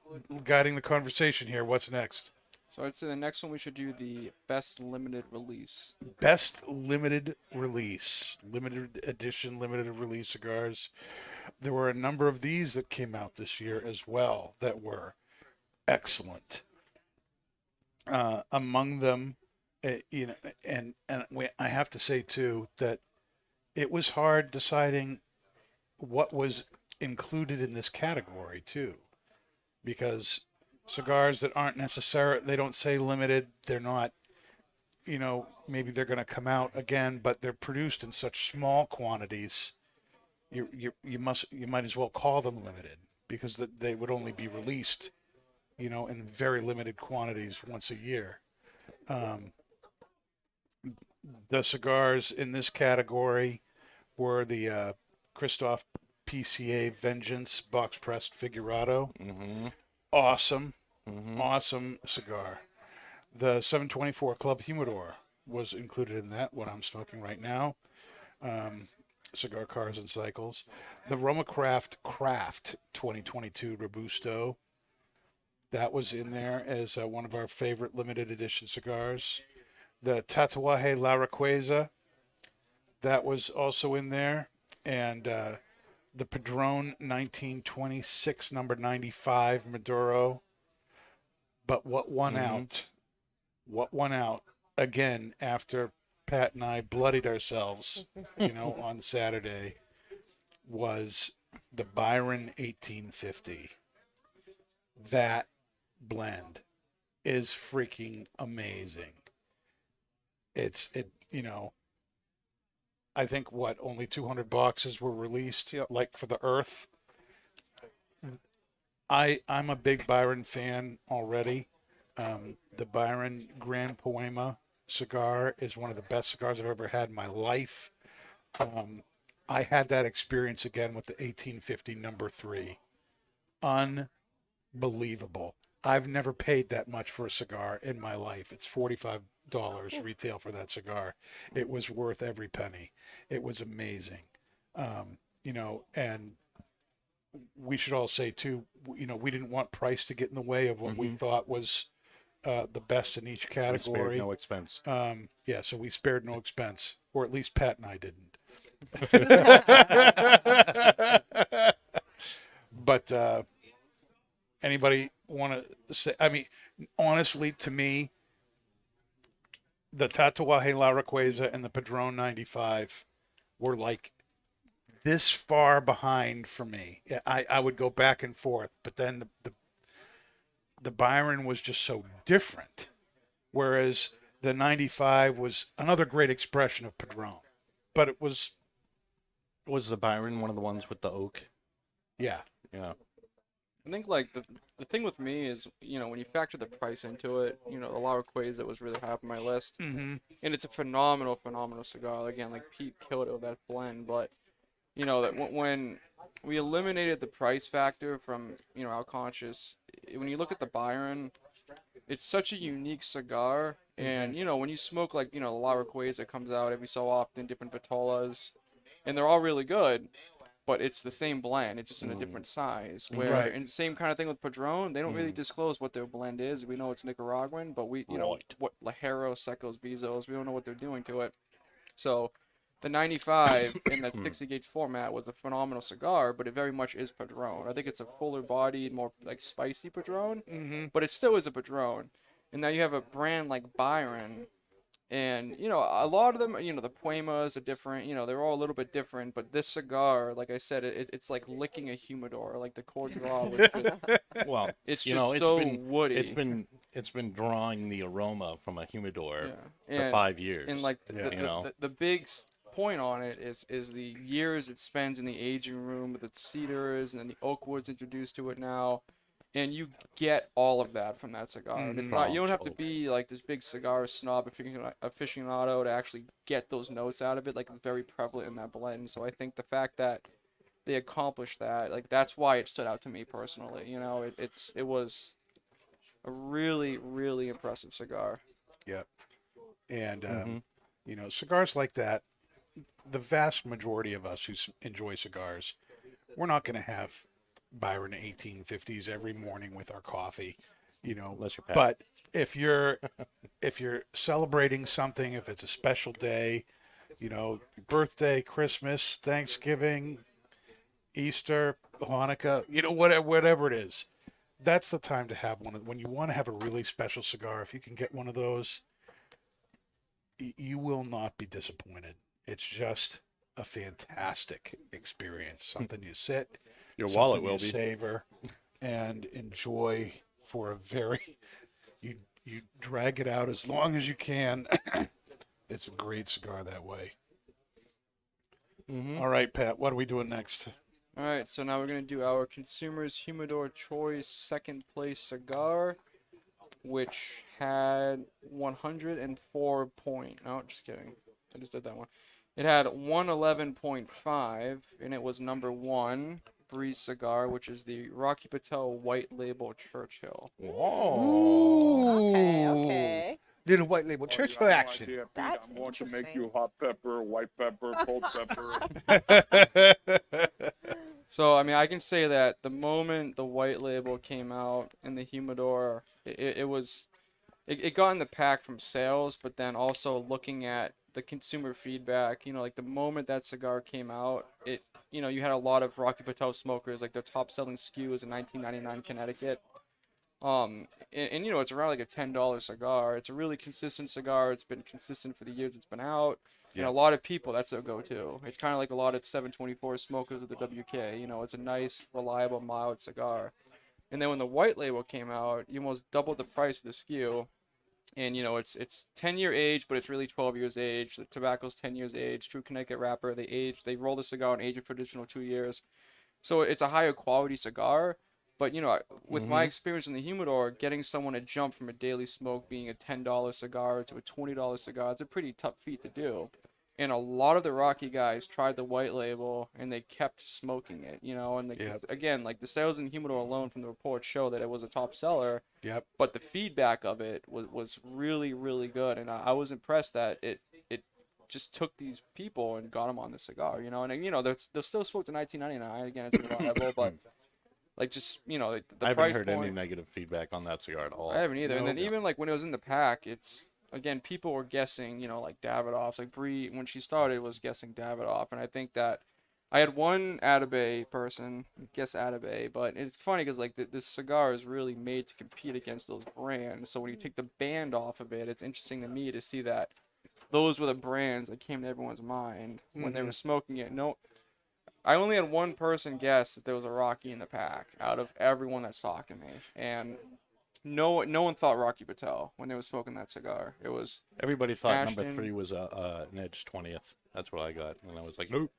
[SPEAKER 2] guiding the conversation here. What's next?
[SPEAKER 4] So I'd say the next one we should do the best limited release.
[SPEAKER 2] Best limited release, limited edition, limited release cigars. There were a number of these that came out this year as well that were excellent. Among them, I have to say too that it was hard deciding what was included in this category too, because cigars that aren't necessarily, they don't say limited, they're not, maybe they're going to come out again, but they're produced in such small quantities. You might as well call them limited, because they would only be released, in very limited quantities once a year. The cigars in this category were the Christoph PCA Vengeance box pressed Figurado. Awesome cigar. The 724 Club Humidor was included in that, what I'm smoking right now. Cigar Cars and Cycles. The Roma Craft 2022 Robusto, that was in there as one of our favorite limited edition cigars. The Tatuaje La Requesa, that was also in there. And the Padron 1926 number 95 Maduro. But what won out again after Pat and I bloodied ourselves, on Saturday, was the Byron 1850. That blend is freaking amazing. I think only 200 boxes were released, like for the Earth. I'm a big Byron fan already. The Byron Grand Poema cigar is one of the best cigars I've ever had in my life. I had that experience again with the 1850 number 3. Unbelievable. I've never paid that much for a cigar in my life. It's $45 retail for that cigar. It was worth every penny. It was amazing. And we should all say too, we didn't want price to get in the way of what we thought was the best in each category.
[SPEAKER 3] Spared no expense.
[SPEAKER 2] So we spared no expense, or at least Pat and I didn't. But anybody want to say? I mean, honestly, to me, the Tatuaje La Requesa and the Padron 95 were like this far behind for me. I would go back and forth, but then the Byron was just so different. Whereas the 95 was another great expression of Padron, but it was,
[SPEAKER 3] Was the Byron one of the ones with the oak?
[SPEAKER 2] yeah.
[SPEAKER 3] Yeah.
[SPEAKER 4] I think like the thing with me is, when you factor the price into it, the Laura Quays was really high up on my list,
[SPEAKER 2] Mm-hmm.
[SPEAKER 4] and it's a phenomenal cigar. Again, like Pete killed it with that blend, but that when we eliminated the price factor from our conscious, when you look at the Byron, it's such a unique cigar, and when you smoke like the Laura Quays that comes out every so often, different Vitolas, and they're all really good. But it's the same blend. It's just in a different size. Where,
[SPEAKER 2] Right.
[SPEAKER 4] and same kind of thing with Padron. They don't really disclose what their blend is. We know it's Nicaraguan, but we, what Lajero, Secos, Vizos, we don't know what they're doing to it. So, the 95 in that 60 gauge format was a phenomenal cigar, but it very much is Padron. I think it's a fuller bodied, more like spicy Padron, but it still is a Padron. And now you have a brand like Byron. And, a lot of them, the Puemas are different, they're all a little bit different, but this cigar, like I said, it's like licking a humidor, like the core draw, which just,
[SPEAKER 3] Well,
[SPEAKER 4] it's
[SPEAKER 3] you
[SPEAKER 4] just
[SPEAKER 3] know,
[SPEAKER 4] so woody.
[SPEAKER 3] it's been drawing the aroma from a humidor
[SPEAKER 4] Yeah.
[SPEAKER 3] for
[SPEAKER 4] And,
[SPEAKER 3] 5 years.
[SPEAKER 4] and like
[SPEAKER 3] Yeah.
[SPEAKER 4] the big point on it is the years it spends in the aging room with its cedars and then the oak wood's introduced to it now. And you get all of that from that cigar. And it's not, you don't have to be like this big cigar snob aficionado to actually get those notes out of it. Like, it's very prevalent in that blend. So I think the fact that they accomplished that, like, that's why it stood out to me personally. It was a really, really impressive cigar.
[SPEAKER 2] Yep. And, cigars like that, the vast majority of us who enjoy cigars, we're not going to have Byron 1850s every morning with our coffee,
[SPEAKER 3] Unless you're
[SPEAKER 2] but if you're celebrating something, if it's a special day, birthday, Christmas, Thanksgiving, Easter, Hanukkah, whatever it is, that's the time to have one. When you want to have a really special cigar, if you can get one of those, you will not be disappointed. It's just a fantastic experience. Something you sit,
[SPEAKER 3] Your wallet
[SPEAKER 2] something
[SPEAKER 3] will
[SPEAKER 2] you
[SPEAKER 3] be.
[SPEAKER 2] savor and enjoy for a very, you drag it out as long as you can. It's a great cigar that way. All right, Pat, what are we doing next?
[SPEAKER 4] All right, so now we're going to do our Consumer's Humidor Choice second place cigar, which had 104 point. No, just kidding. I just did that one. It had 111.5, and it was number 1 Breeze cigar, which is the Rocky Patel White Label Churchill.
[SPEAKER 5] Okay.
[SPEAKER 2] Little white label Churchill action.
[SPEAKER 5] That's
[SPEAKER 1] I want to make
[SPEAKER 5] interesting.
[SPEAKER 1] you hot pepper, white pepper, cold pepper.
[SPEAKER 4] So, I mean, I can say that the moment the White Label came out in the Humidor, it got in the pack from sales, but then also looking at the consumer feedback, like the moment that cigar came out, you had a lot of Rocky Patel smokers, like their top selling SKU was in 1999 Connecticut. And it's around like a $10 cigar. It's a really consistent cigar. It's been consistent for the years it's been out. And a lot of people, that's their go-to. It's kind of like a lot of 724 smokers with the WK. It's a nice, reliable, mild cigar. And then when the White Label came out, you almost doubled the price of the SKU. And, it's 10-year age, but it's really 12 years age. The tobacco's 10 years age. True Connecticut wrapper. They roll the cigar and age it for additional 2 years. So it's a higher quality cigar. But, with my experience in the Humidor, getting someone to jump from a daily smoke being a $10 cigar to a $20 cigar, it's a pretty tough feat to do. And a lot of the Rocky guys tried the White Label, and they kept smoking it, And again, like the sales in the Humidor alone from the reports show that it was a top seller.
[SPEAKER 2] Yep.
[SPEAKER 4] But the feedback of it was really, really good. And I was impressed that it just took these people and got them on the cigar, And, they're still smoked to 1999. Again, it's reliable, but... Like, just, the
[SPEAKER 3] I
[SPEAKER 4] price
[SPEAKER 3] haven't heard
[SPEAKER 4] point,
[SPEAKER 3] any negative feedback on that cigar at all.
[SPEAKER 4] I haven't either.
[SPEAKER 2] No.
[SPEAKER 4] And then even, like, when it was in the pack, it's, again, people were guessing, like, Davidoff's. Like, Bree, when she started, was guessing Davidoff. And I think that I had one Atabey person guess Atabey. But it's funny because, like, this cigar is really made to compete against those brands. So when you take the band off of it, it's interesting to me to see that those were the brands that came to everyone's mind when they were smoking it. I only had one person guess that there was a Rocky in the pack out of everyone that's talked to me. And no one thought Rocky Patel when they were smoking that cigar. It was
[SPEAKER 3] Everybody thought
[SPEAKER 4] Ashton.
[SPEAKER 3] number 3 was an Edge 20th. That's what I got, and I was like, nope.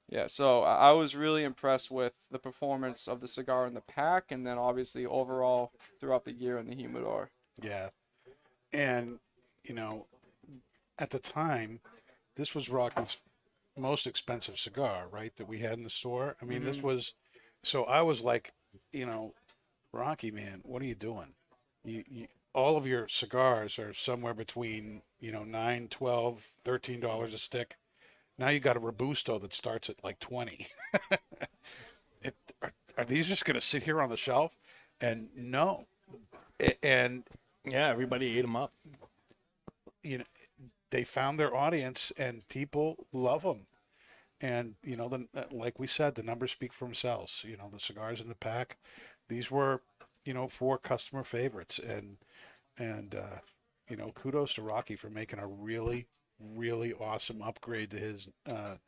[SPEAKER 4] Yeah, so I was really impressed with the performance of the cigar in the pack, and then obviously overall throughout the year in the Humidor.
[SPEAKER 2] Yeah. And, you know, at the time, this was Rocky's most expensive cigar, right, that we had in the store. I mean, this was, so I was like, you know, Rocky, man, what are you doing? You all of your cigars are somewhere between, you know, $9, $12, $13 a stick. Now you got a Robusto that starts at like 20. Are these just going to sit here on the shelf? And no. And
[SPEAKER 3] Yeah, everybody ate them up.
[SPEAKER 2] you know, they found their audience and people love them. And, you know, like we said, the numbers speak for themselves. You know, the cigars in the pack, these were, you know, 4 customer favorites. And you know, kudos to Rocky for making a really, really awesome upgrade to his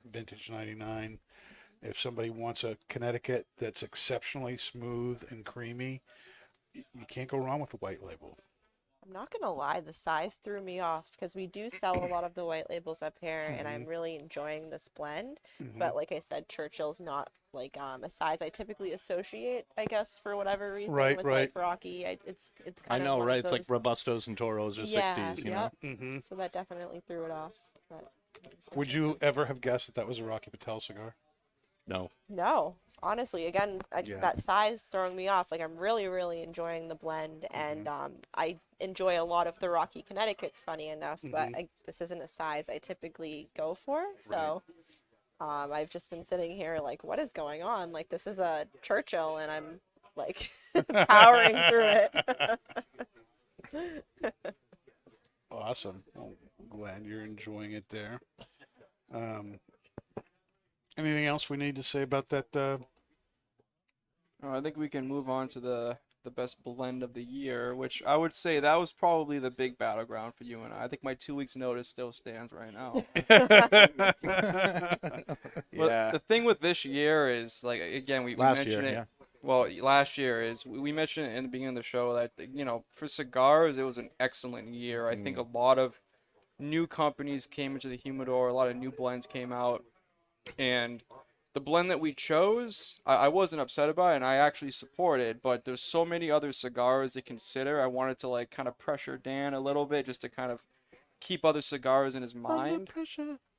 [SPEAKER 2] vintage 99. If somebody wants a Connecticut that's exceptionally smooth and creamy, you can't go wrong with the white label.
[SPEAKER 5] I'm not gonna lie, the size threw me off because we do sell a lot of the white labels up here, and I'm really enjoying this blend. But like I said, Churchill's not like a size I typically associate, I guess, for whatever reason.
[SPEAKER 2] Right,
[SPEAKER 5] with
[SPEAKER 2] right.
[SPEAKER 5] Like Rocky, it's
[SPEAKER 3] I
[SPEAKER 5] kind of
[SPEAKER 3] know,
[SPEAKER 5] one
[SPEAKER 3] right?
[SPEAKER 5] of
[SPEAKER 3] It's like
[SPEAKER 5] those.
[SPEAKER 3] Robustos and Toros or
[SPEAKER 5] Yeah,
[SPEAKER 3] 60s, you know?
[SPEAKER 5] yep. So that definitely threw it off. But it's
[SPEAKER 2] Would you
[SPEAKER 5] interesting.
[SPEAKER 2] ever have guessed that that was a Rocky Patel cigar?
[SPEAKER 3] No.
[SPEAKER 5] No, honestly, again,
[SPEAKER 2] Yeah.
[SPEAKER 5] that size throwing me off. Like I'm really, really enjoying the blend, and I enjoy a lot of the Rocky Connecticut's. Funny enough, but this isn't a size I typically go for. So, I've just been sitting here like, what is going on? Like this is a Churchill, and I'm like powering through it.
[SPEAKER 2] Awesome. Well, glad you're enjoying it there. Anything else we need to say about that?
[SPEAKER 4] I think we can move on to the best blend of the year, which I would say that was probably the big battleground for you and I. I think my 2 weeks notice still stands right now. But the thing with this year is, like, again, we
[SPEAKER 3] Last
[SPEAKER 4] mentioned
[SPEAKER 3] year,
[SPEAKER 4] it.
[SPEAKER 3] yeah.
[SPEAKER 4] Well, last year is we mentioned it in the beginning of the show that, you know, for cigars it was an excellent year. I think a lot of new companies came into the humidor, a lot of new blends came out, and the blend that we chose, I wasn't upset about it, and I actually support it, but there's so many other cigars to consider. I wanted to, like, kind of pressure Dan a little bit just to kind of keep other cigars in his mind.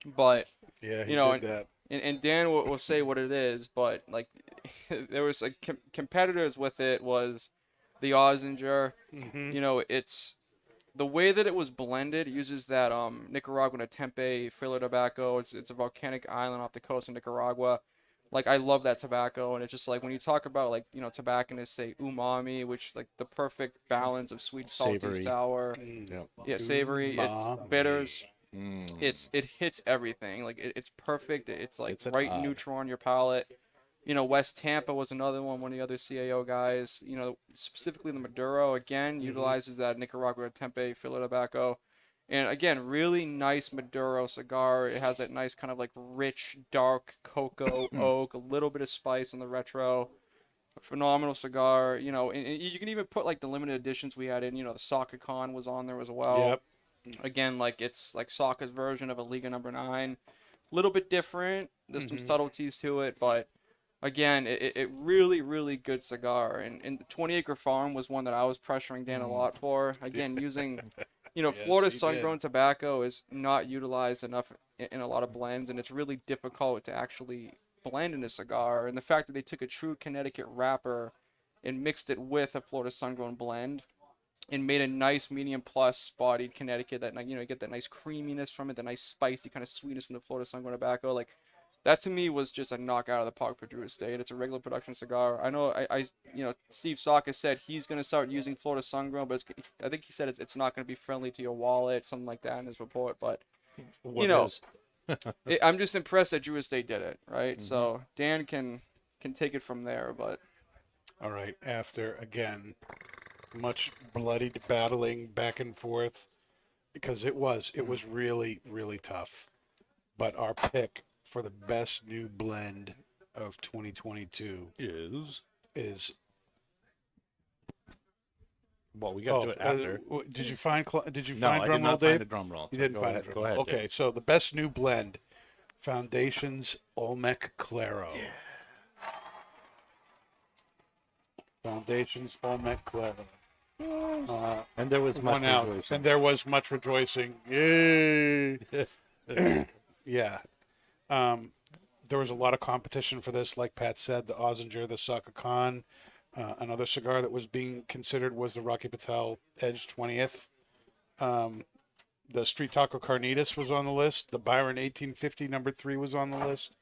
[SPEAKER 4] But,
[SPEAKER 2] Yeah, he
[SPEAKER 4] you know,
[SPEAKER 2] did that.
[SPEAKER 4] and Dan will say what it is, but, like, there was, like, competitors with it was the Ozinger. You know, it's the way that it was blended. It uses that Nicaraguan Tempe filler tobacco. It's a volcanic island off the coast of Nicaragua. Like, I love that tobacco, and it's just like when you talk about, like, you know, tobacconists say umami, which, like, the perfect balance of sweet, salty,
[SPEAKER 3] Savory.
[SPEAKER 4] sour,
[SPEAKER 3] Yep.
[SPEAKER 4] yeah, savory,
[SPEAKER 2] Umami.
[SPEAKER 4] bitters. It hits everything. Like, it's perfect. It's like
[SPEAKER 3] It's an
[SPEAKER 4] right
[SPEAKER 3] odd.
[SPEAKER 4] neutral on your palate. You know, West Tampa was another one of the other CAO guys. You know, specifically the Maduro, again, utilizes that Nicaragua Tempe filler tobacco. And again, really nice Maduro cigar. It has that nice kind of like rich, dark cocoa oak, a little bit of spice in the retro. A phenomenal cigar. You know, and you can even put like the limited editions we had in. You know, the Saka Khan was on there as well.
[SPEAKER 2] Yep.
[SPEAKER 4] Again, like it's like Saka's version of a Liga number 9. A little bit different. There's some subtleties to it, but again, it really, really good cigar. And the 20 Acre Farm was one that I was pressuring Dan a lot for. Again, using, you know,
[SPEAKER 2] Yes,
[SPEAKER 4] Florida
[SPEAKER 2] he did.
[SPEAKER 4] sun-grown tobacco is not utilized enough in a lot of blends, and it's really difficult to actually blend in a cigar. And the fact that they took a true Connecticut wrapper and mixed it with a Florida sun-grown blend and made a nice medium plus bodied Connecticut that, you know, you get that nice creaminess from it, the nice spicy kind of sweetness from the Florida sun-grown tobacco. Like, that to me was just a knockout of the park for Drew Estate. It's a regular production cigar. I know you know, Steve Saka said he's going to start using Florida sun-grown, but I think he said it's not going to be friendly to your wallet, something like that in his report. But,
[SPEAKER 3] What
[SPEAKER 4] you know,
[SPEAKER 3] is?
[SPEAKER 4] I'm just impressed that Drew Estate did it, right? So Dan can take it from there, but
[SPEAKER 2] All right. After, again, much bloodied battling back and forth, because it was really, really tough. But our pick for the best new blend of 2022
[SPEAKER 3] Is
[SPEAKER 2] is
[SPEAKER 3] Well, we got to do it after.
[SPEAKER 2] Did you find did you
[SPEAKER 3] No,
[SPEAKER 2] find
[SPEAKER 3] I
[SPEAKER 2] drum
[SPEAKER 3] did
[SPEAKER 2] roll,
[SPEAKER 3] not find
[SPEAKER 2] Dave?
[SPEAKER 3] a drum roll.
[SPEAKER 2] You
[SPEAKER 3] so
[SPEAKER 2] didn't
[SPEAKER 3] go
[SPEAKER 2] find
[SPEAKER 3] ahead,
[SPEAKER 2] a drum
[SPEAKER 3] Go
[SPEAKER 2] roll.
[SPEAKER 3] ahead.
[SPEAKER 2] Okay,
[SPEAKER 3] Dave.
[SPEAKER 2] so the best new blend, Foundations Olmec Claro. Foundations Olmec Claro.
[SPEAKER 3] And there was much
[SPEAKER 2] One out,
[SPEAKER 3] rejoicing.
[SPEAKER 2] and there was much rejoicing. Yay! Yeah. There was a lot of competition for this. Like Pat said, the Ozinger, the Saka Khan. Another cigar that was being considered was the Rocky Patel Edge 20th. The Street Taco Carnitas was on the list. The Byron 1850 number 3 was on the list.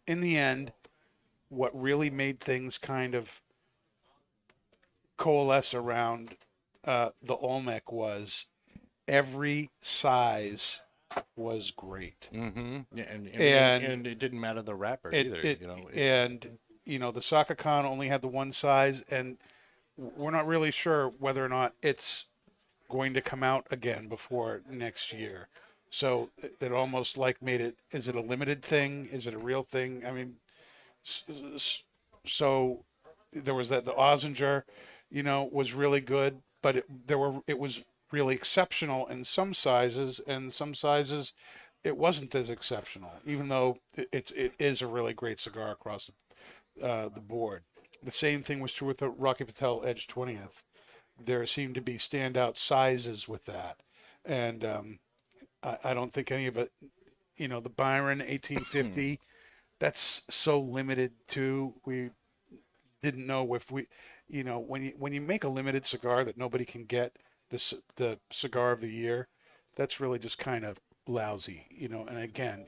[SPEAKER 2] In the end, what really made things kind of coalesce around the Olmec was every size was great.
[SPEAKER 3] Mm-hmm. Yeah,
[SPEAKER 2] And
[SPEAKER 3] and it didn't matter the wrapper
[SPEAKER 2] It,
[SPEAKER 3] either.
[SPEAKER 2] it,
[SPEAKER 3] You know,
[SPEAKER 2] and the Saka Khan only had the one size, and we're not really sure whether or not it's going to come out again before next year. So it almost like made it. Is it a limited thing? Is it a real thing? I mean, so there was that the Ozinger, was really good, but it was really exceptional in some sizes, and some sizes it wasn't as exceptional, even though it is a really great cigar across the board. The same thing was true with the Rocky Patel Edge 20th. There seemed to be standout sizes with that, and I don't think any of it. The Byron 1850, that's so limited too. We didn't know if we, when you make a limited cigar that nobody can get, the cigar of the year, that's really just kind of lousy. And again,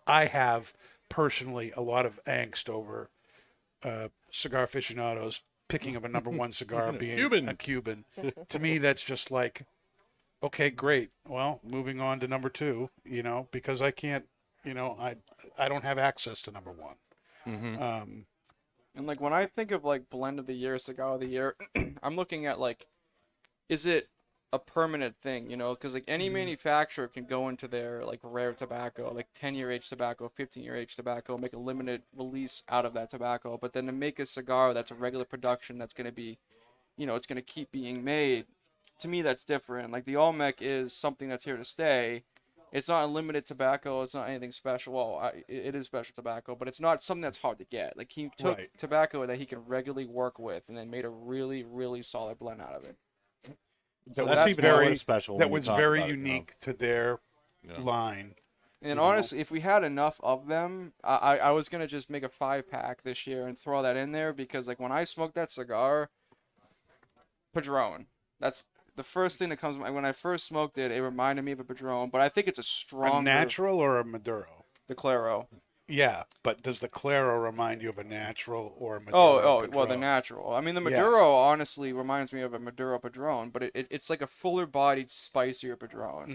[SPEAKER 2] I have personally a lot of angst over cigar aficionados picking up a number one cigar being a Cuban. To me, that's just like, okay, great. Well, moving on to number 2, because I can't, I don't have access to number 1.
[SPEAKER 3] Mm-hmm.
[SPEAKER 4] And like when I think of like blend of the year, cigar of the year, I'm looking at like, is it a permanent thing? Because like any manufacturer can go into their like rare tobacco, like 10-year age tobacco, 15-year age tobacco, make a limited release out of that tobacco. But then to make a cigar that's a regular production that's going to be, it's going to keep being made. To me, that's different. Like the Olmec is something that's here to stay. It's not unlimited tobacco. It's not anything special. Well, it is special tobacco, but it's not something that's hard to get. Like he took tobacco that he can regularly work with and then made a really, really solid blend out of it.
[SPEAKER 3] So
[SPEAKER 2] That's
[SPEAKER 3] even more
[SPEAKER 2] very
[SPEAKER 3] special.
[SPEAKER 2] That
[SPEAKER 3] when you
[SPEAKER 2] was
[SPEAKER 3] talk
[SPEAKER 2] very
[SPEAKER 3] about it,
[SPEAKER 2] unique to their
[SPEAKER 3] Yeah.
[SPEAKER 2] line.
[SPEAKER 4] And honestly, if we had enough of them, I was going to just make a 5-pack this year and throw that in there because, like, when I smoked that cigar, Padron. That's the first thing that comes to mind. When I first smoked it, it reminded me of a Padron, but I think it's a stronger...
[SPEAKER 2] A natural or a Maduro?
[SPEAKER 4] The Claro.
[SPEAKER 2] Yeah, but does the Claro remind you of a natural or a Maduro?
[SPEAKER 4] Well, the
[SPEAKER 2] Padron?
[SPEAKER 4] natural. I mean, the Maduro honestly reminds me of a Maduro Padron, but it's like a fuller-bodied, spicier Padron.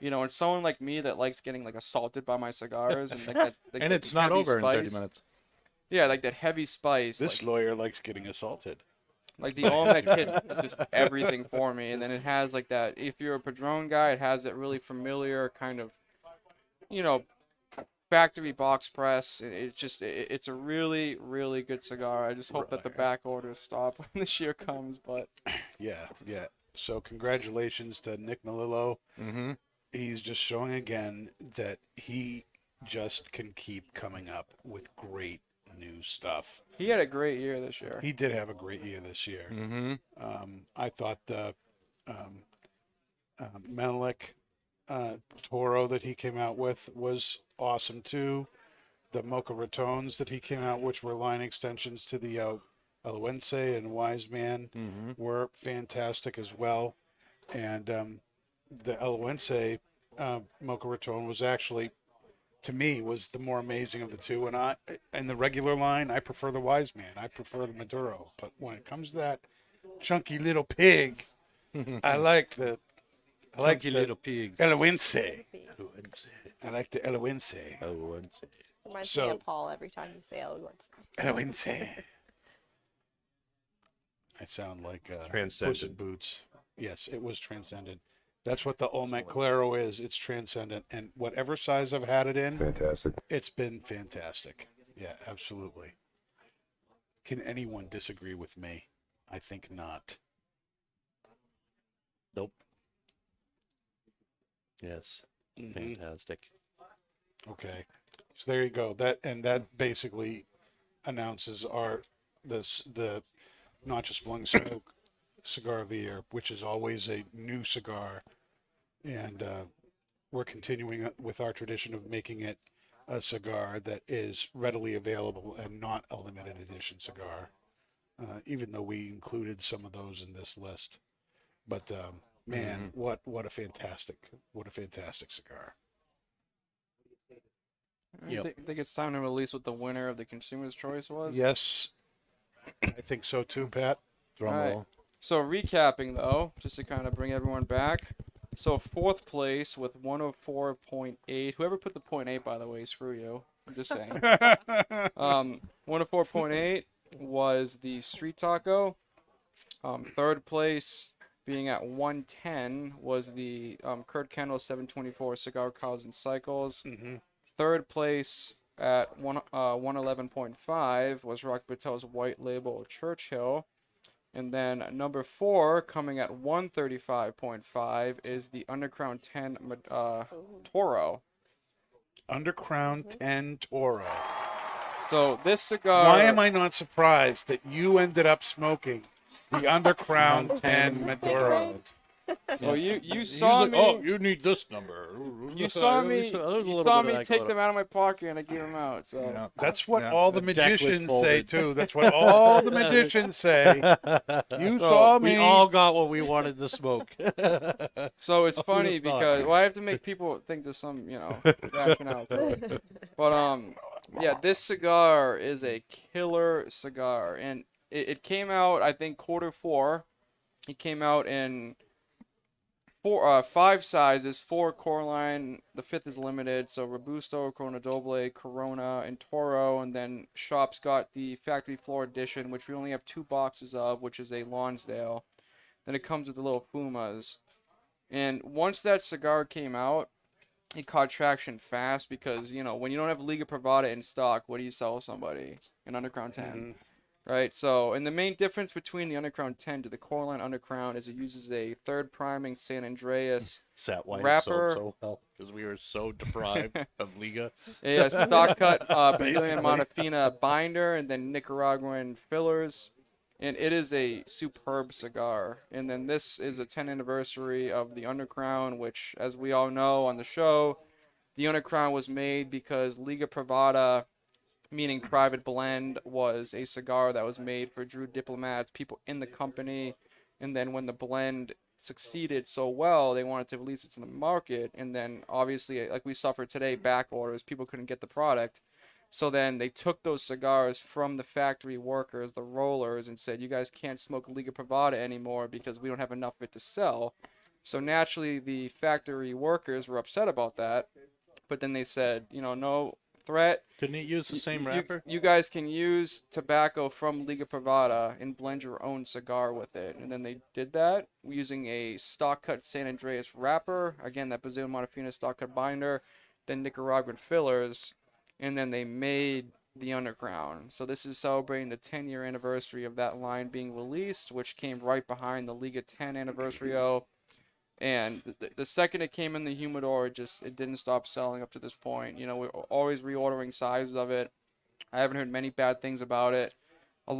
[SPEAKER 2] Mm-hmm.
[SPEAKER 4] And someone like me that likes getting like assaulted by my cigars and like that, like
[SPEAKER 3] and
[SPEAKER 4] that
[SPEAKER 3] it's not
[SPEAKER 4] heavy
[SPEAKER 3] over
[SPEAKER 4] spice,
[SPEAKER 3] in 30 minutes.
[SPEAKER 4] Yeah, like that heavy spice.
[SPEAKER 2] This lawyer likes getting assaulted.
[SPEAKER 4] Like the Olmec hit just everything for me, and then it has like that. If you're a Padron guy, it has that really familiar kind of, factory box press. It's a really, really good cigar. I just hope that the back orders stop when this year comes. But
[SPEAKER 2] yeah. So congratulations to Nick Melillo.
[SPEAKER 3] Mm-hmm.
[SPEAKER 2] He's just showing again that he just can keep coming up with great new stuff.
[SPEAKER 4] He had a great year this year.
[SPEAKER 2] He did have a great year this year.
[SPEAKER 3] Mm-hmm.
[SPEAKER 2] I thought the Menelik Toro that he came out with was awesome too. The Mocha Ratones that he came out, which were line extensions to the Eloense and Wise Man, were fantastic as well. And the Eloense Mocha Raton was actually, to me, was the more amazing of the two. And in the regular line, I prefer the Wise Man. I prefer the Maduro. But when it comes to that chunky little pig, I like the
[SPEAKER 3] little pig.
[SPEAKER 2] Eloense. I like the Eloense.
[SPEAKER 5] Reminds me of Paul every time you say Eloense.
[SPEAKER 2] Eloense. I sound like Puss in
[SPEAKER 1] Transcendent.
[SPEAKER 2] Boots. Yes, it was transcendent. That's what the Olmec Claro is. It's transcendent. And whatever size I've had it in,
[SPEAKER 1] Fantastic.
[SPEAKER 2] it's been fantastic. Yeah, absolutely. Can anyone disagree with me? I think not.
[SPEAKER 3] Yes.
[SPEAKER 2] Mhm.
[SPEAKER 3] Fantastic.
[SPEAKER 2] Okay, so there you go. That basically announces the Not Just Blowing Smoke cigar of the year, which is always a new cigar, and we're continuing with our tradition of making it a cigar that is readily available and not a limited edition cigar. Even though we included some of those in this list, but man, what a fantastic cigar!
[SPEAKER 4] I
[SPEAKER 3] Yep.
[SPEAKER 4] think it's time to release what the winner of the Consumer's Choice was.
[SPEAKER 2] Yes, I think so too, Pat.
[SPEAKER 3] Drum
[SPEAKER 4] All right.
[SPEAKER 3] roll.
[SPEAKER 4] So recapping though, just to kind of bring everyone back. So fourth place with 104.8. Whoever put the .8, by the way, screw you. I'm just saying. 104.8 was the Street Taco. Third place, being at 110, was the Kurt Kendall 724 Cigar Cows and Cycles.
[SPEAKER 2] Mm-hmm.
[SPEAKER 4] Third place at 111.5 was Rock Patel's White Label Churchill. And then number 4, coming at 135.5, is the Undercrown 10 Toro.
[SPEAKER 2] Undercrown 10 Toro.
[SPEAKER 4] So this cigar.
[SPEAKER 2] Why am I not surprised that you ended up smoking the Undercrown 10 Maduro?
[SPEAKER 4] Well, you saw me.
[SPEAKER 3] Oh, you need this number.
[SPEAKER 4] You saw me.
[SPEAKER 3] A
[SPEAKER 4] You
[SPEAKER 3] little
[SPEAKER 4] saw
[SPEAKER 3] bit of
[SPEAKER 4] me
[SPEAKER 3] that
[SPEAKER 4] take
[SPEAKER 3] going
[SPEAKER 4] them out of my pocket and I gave them out. So
[SPEAKER 3] on.
[SPEAKER 2] That's what
[SPEAKER 3] Yeah,
[SPEAKER 2] all the
[SPEAKER 3] the deck was
[SPEAKER 2] magicians say
[SPEAKER 3] folded.
[SPEAKER 2] too. That's what all the magicians say. You saw me.
[SPEAKER 3] We all got what we wanted to smoke.
[SPEAKER 4] So it's funny
[SPEAKER 3] would've thought?
[SPEAKER 4] because I have to make people think there's some rationale to it. But yeah, this cigar is a killer cigar, and it came out, I think, Q4. It came out in 5 sizes, 4 core line. The 5th is limited, so Robusto, Corona Doble, Corona, and Toro. And then shops got the factory floor edition, which we only have 2 boxes of, which is a Lonsdale. Then it comes with the little Fumas. And once that cigar came out, it caught traction fast because, when you don't have Liga Privada in stock, what do you sell somebody? An Undercrown 10.
[SPEAKER 2] Mm-hmm.
[SPEAKER 4] Right, so, and the main difference between the Undercrown 10 to the Core Line Undercrown is it uses a third priming San Andreas
[SPEAKER 3] Sat why
[SPEAKER 4] wrapper.
[SPEAKER 3] so well because we were so deprived of Liga.
[SPEAKER 4] A stock cut Brazilian Montefina binder, and then Nicaraguan fillers. And it is a superb cigar. And then this is a 10th anniversary of the Undercrown, which, as we all know on the show, the Undercrown was made because Liga Privada, meaning private blend, was a cigar that was made for Drew diplomats, people in the company. And then when the blend succeeded so well, they wanted to release it to the market. And then obviously, like we suffered today, back orders, people couldn't get the product. So then they took those cigars from the factory workers, the rollers, and said, you guys can't smoke Liga Privada anymore because we don't have enough of it to sell. So naturally, the factory workers were upset about that. But then they said, no threat.
[SPEAKER 3] Couldn't it use the same wrapper?
[SPEAKER 4] You guys can use tobacco from Liga Privada and blend your own cigar with it. And then they did that using a stock cut San Andreas wrapper. Again, that Brazilian Montefina stock cut binder. Then Nicaraguan fillers. And then they made the Undercrown. So this is celebrating the 10-year anniversary of that line being released, which came right behind the Liga 10 anniversary. And the second it came in the Humidor, it didn't stop selling up to this point. We're always reordering sizes of it. I haven't heard many bad things about it. And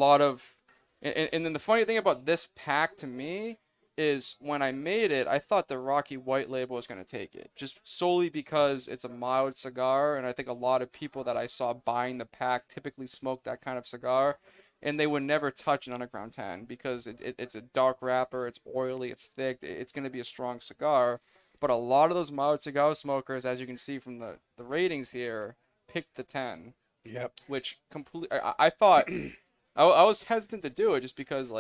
[SPEAKER 4] then the funny thing about this pack to me is when I made it, I thought the Rocky White Label was going to take it, just solely because it's a mild cigar, and I think a lot of people that I saw buying the pack typically smoke that kind of cigar, and they would never touch an Underground 10 because it's a dark wrapper, it's oily, it's thick, it's going to be a strong cigar. But a lot of those mild cigar smokers, as you can see from the ratings here, picked the 10.
[SPEAKER 2] Yep.
[SPEAKER 4] Which I thought... I was hesitant to do it just because,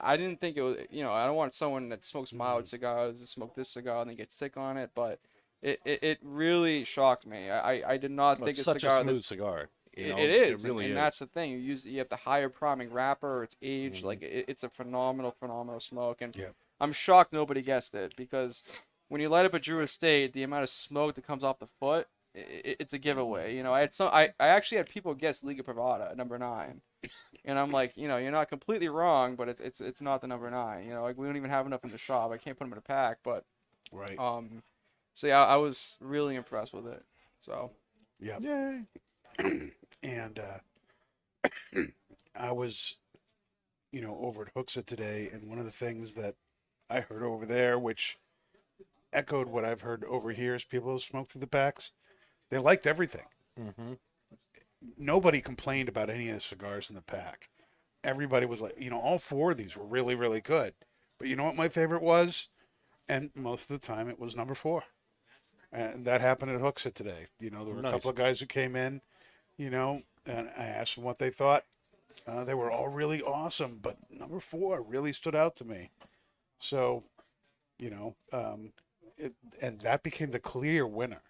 [SPEAKER 4] I didn't think it was, I don't want someone that smokes mild cigars to smoke this cigar and then get sick on it, but it really shocked me. I did not think
[SPEAKER 3] It's
[SPEAKER 4] a
[SPEAKER 3] such
[SPEAKER 4] cigar
[SPEAKER 3] a smooth cigar.
[SPEAKER 4] It is,
[SPEAKER 3] It really
[SPEAKER 4] and
[SPEAKER 3] is.
[SPEAKER 4] that's the thing. You have the higher priming wrapper, it's aged, it's a phenomenal smoke, and I'm shocked nobody guessed it, because when you light up a Drew Estate, the amount of smoke that comes off the foot, it's a giveaway. I actually had people guess Liga Privada at number 9. And I'm like, you're not completely wrong, but it's not the number 9. We don't even have enough in the shop. I can't put them in a pack, but
[SPEAKER 2] right.
[SPEAKER 4] So yeah, I was really impressed with it. So
[SPEAKER 2] Yeah.
[SPEAKER 3] Yay.
[SPEAKER 2] And I was, over at Hooksett today, and one of the things that I heard over there, which echoed what I've heard over here, is people who smoke through the packs. They liked everything.
[SPEAKER 3] Mm-hmm.
[SPEAKER 2] Nobody complained about any of the cigars in the pack. Everybody was like, all 4 of these were really, really good. But you know what my favorite was? And most of the time it was number 4. And that happened at Hooksett today. There were a
[SPEAKER 3] Nice.
[SPEAKER 2] couple of guys who came in, and I asked them what they thought. They were all really awesome, but number 4 really stood out to me. So, and that became the clear winner,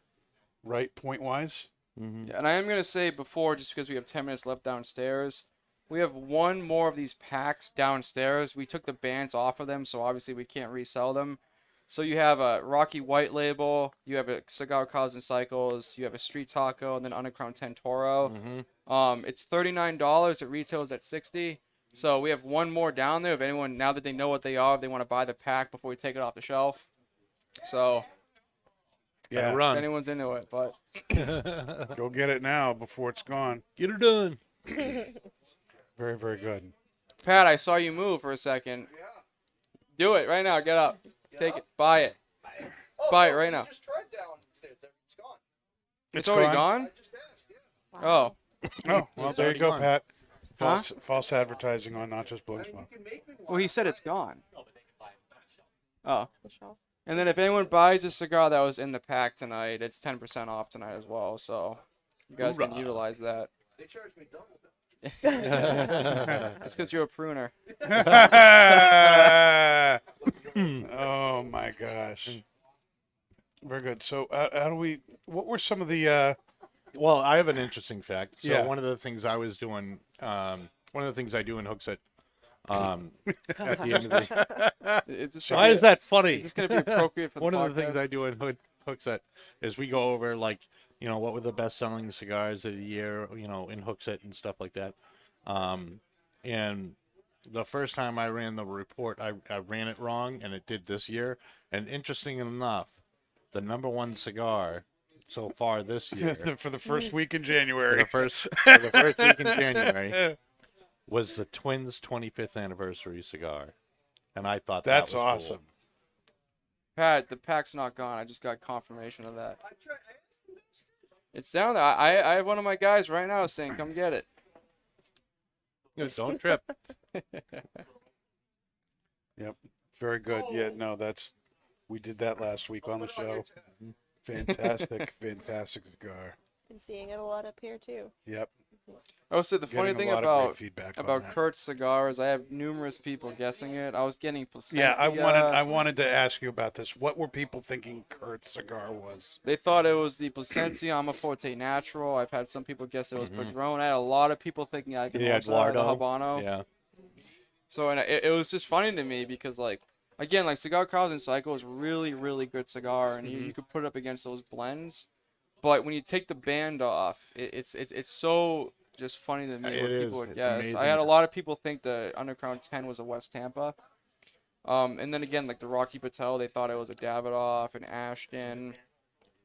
[SPEAKER 2] right? Point wise.
[SPEAKER 3] Mm-hmm.
[SPEAKER 4] yeah, and I am gonna say before, just because we have 10 minutes left downstairs, we have one more of these packs downstairs. We took the bands off of them, so obviously we can't resell them. So you have a Rocky White Label, you have a Cigar Cause and Cycles, you have a Street Taco, and then Underground 10 Toro.
[SPEAKER 3] Mm-hmm.
[SPEAKER 4] It's $39. It retails at $60. So we have one more down there. If anyone, now that they know what they are, if they want to buy the pack before we take it off the shelf. So
[SPEAKER 3] Yeah,
[SPEAKER 4] if
[SPEAKER 3] run.
[SPEAKER 4] anyone's into it, but
[SPEAKER 2] Go get it now before it's gone.
[SPEAKER 3] Get her done.
[SPEAKER 2] Very, very good.
[SPEAKER 4] Pat, I saw you move for a second. Do it right now. Get up. Take it. Buy it. Buy it right now.
[SPEAKER 7] Just tried downstairs. It's gone.
[SPEAKER 4] It's already gone?
[SPEAKER 7] I just asked. Yeah.
[SPEAKER 4] Oh.
[SPEAKER 2] Oh, well, there you
[SPEAKER 3] already
[SPEAKER 2] go,
[SPEAKER 3] gone.
[SPEAKER 2] Pat.
[SPEAKER 4] Huh?
[SPEAKER 2] False advertising on Not Just Blowing Smoke.
[SPEAKER 7] You can make me one.
[SPEAKER 4] Well, he said it's gone. Oh.
[SPEAKER 5] The shelf.
[SPEAKER 4] And then if anyone buys a cigar that was in the pack tonight, it's 10% off tonight as well. So you guys can
[SPEAKER 3] Hoorah.
[SPEAKER 4] utilize that.
[SPEAKER 7] They charged me double.
[SPEAKER 4] That's because you're a pruner.
[SPEAKER 2] Oh my gosh. Very good. So, how do we? What were some of the?
[SPEAKER 3] Well, I have an interesting fact. So
[SPEAKER 2] Yeah.
[SPEAKER 3] one of the things I was doing, one of the things I do in Hooksett, at the end of the
[SPEAKER 4] It's just
[SPEAKER 3] why is that
[SPEAKER 4] Is
[SPEAKER 3] funny?
[SPEAKER 4] this going to be appropriate for the
[SPEAKER 3] One
[SPEAKER 4] podcast?
[SPEAKER 3] of the things I do in Hooksett is we go over like what were the best selling cigars of the year, in Hooksett and stuff like that. And the first time I ran the report, I ran it wrong, and it did this year. And interesting enough, the number 1 cigar so far this year
[SPEAKER 2] For the first week in
[SPEAKER 3] for
[SPEAKER 2] January.
[SPEAKER 3] the first week in January was the Twins' 25th anniversary cigar, and I thought
[SPEAKER 2] That's
[SPEAKER 3] that was
[SPEAKER 2] awesome.
[SPEAKER 3] Cool.
[SPEAKER 4] Pat, the pack's not gone. I just got confirmation of that.
[SPEAKER 7] I tried.
[SPEAKER 4] It's down there. I have one of my guys right now saying, come get it.
[SPEAKER 3] Don't trip.
[SPEAKER 2] Yep. Very good. Yeah. No, we did that last week on the show. Fantastic, fantastic cigar.
[SPEAKER 5] Been seeing it a lot up here too.
[SPEAKER 2] Yep.
[SPEAKER 4] Also, the funny
[SPEAKER 2] Getting
[SPEAKER 4] thing
[SPEAKER 2] a lot of great
[SPEAKER 4] about
[SPEAKER 2] feedback on
[SPEAKER 4] about
[SPEAKER 2] that.
[SPEAKER 4] Kurt's cigars, I have numerous people guessing it. I was getting placenta.
[SPEAKER 2] Yeah, I wanted to ask you about this. What were people thinking Kurt's cigar was?
[SPEAKER 4] They thought it was the Placencia Amaforte Natural. I've had some people guess it was Padron. I had a lot of people thinking I could
[SPEAKER 3] Yeah,
[SPEAKER 4] also have the
[SPEAKER 3] Eduardo.
[SPEAKER 4] Habano.
[SPEAKER 3] Yeah.
[SPEAKER 4] So and it was just funny to me because again, Cigar Cause and Cycle is really, really good cigar, and you could put it up against those blends. But when you take the band off, it's so just funny to me
[SPEAKER 3] It
[SPEAKER 4] what
[SPEAKER 3] is.
[SPEAKER 4] people would
[SPEAKER 3] It's
[SPEAKER 4] guess.
[SPEAKER 3] amazing.
[SPEAKER 4] I had a lot of people think the Underground 10 was a West Tampa. And then again, the Rocky Patel, they thought it was a Davidoff, an Ashton.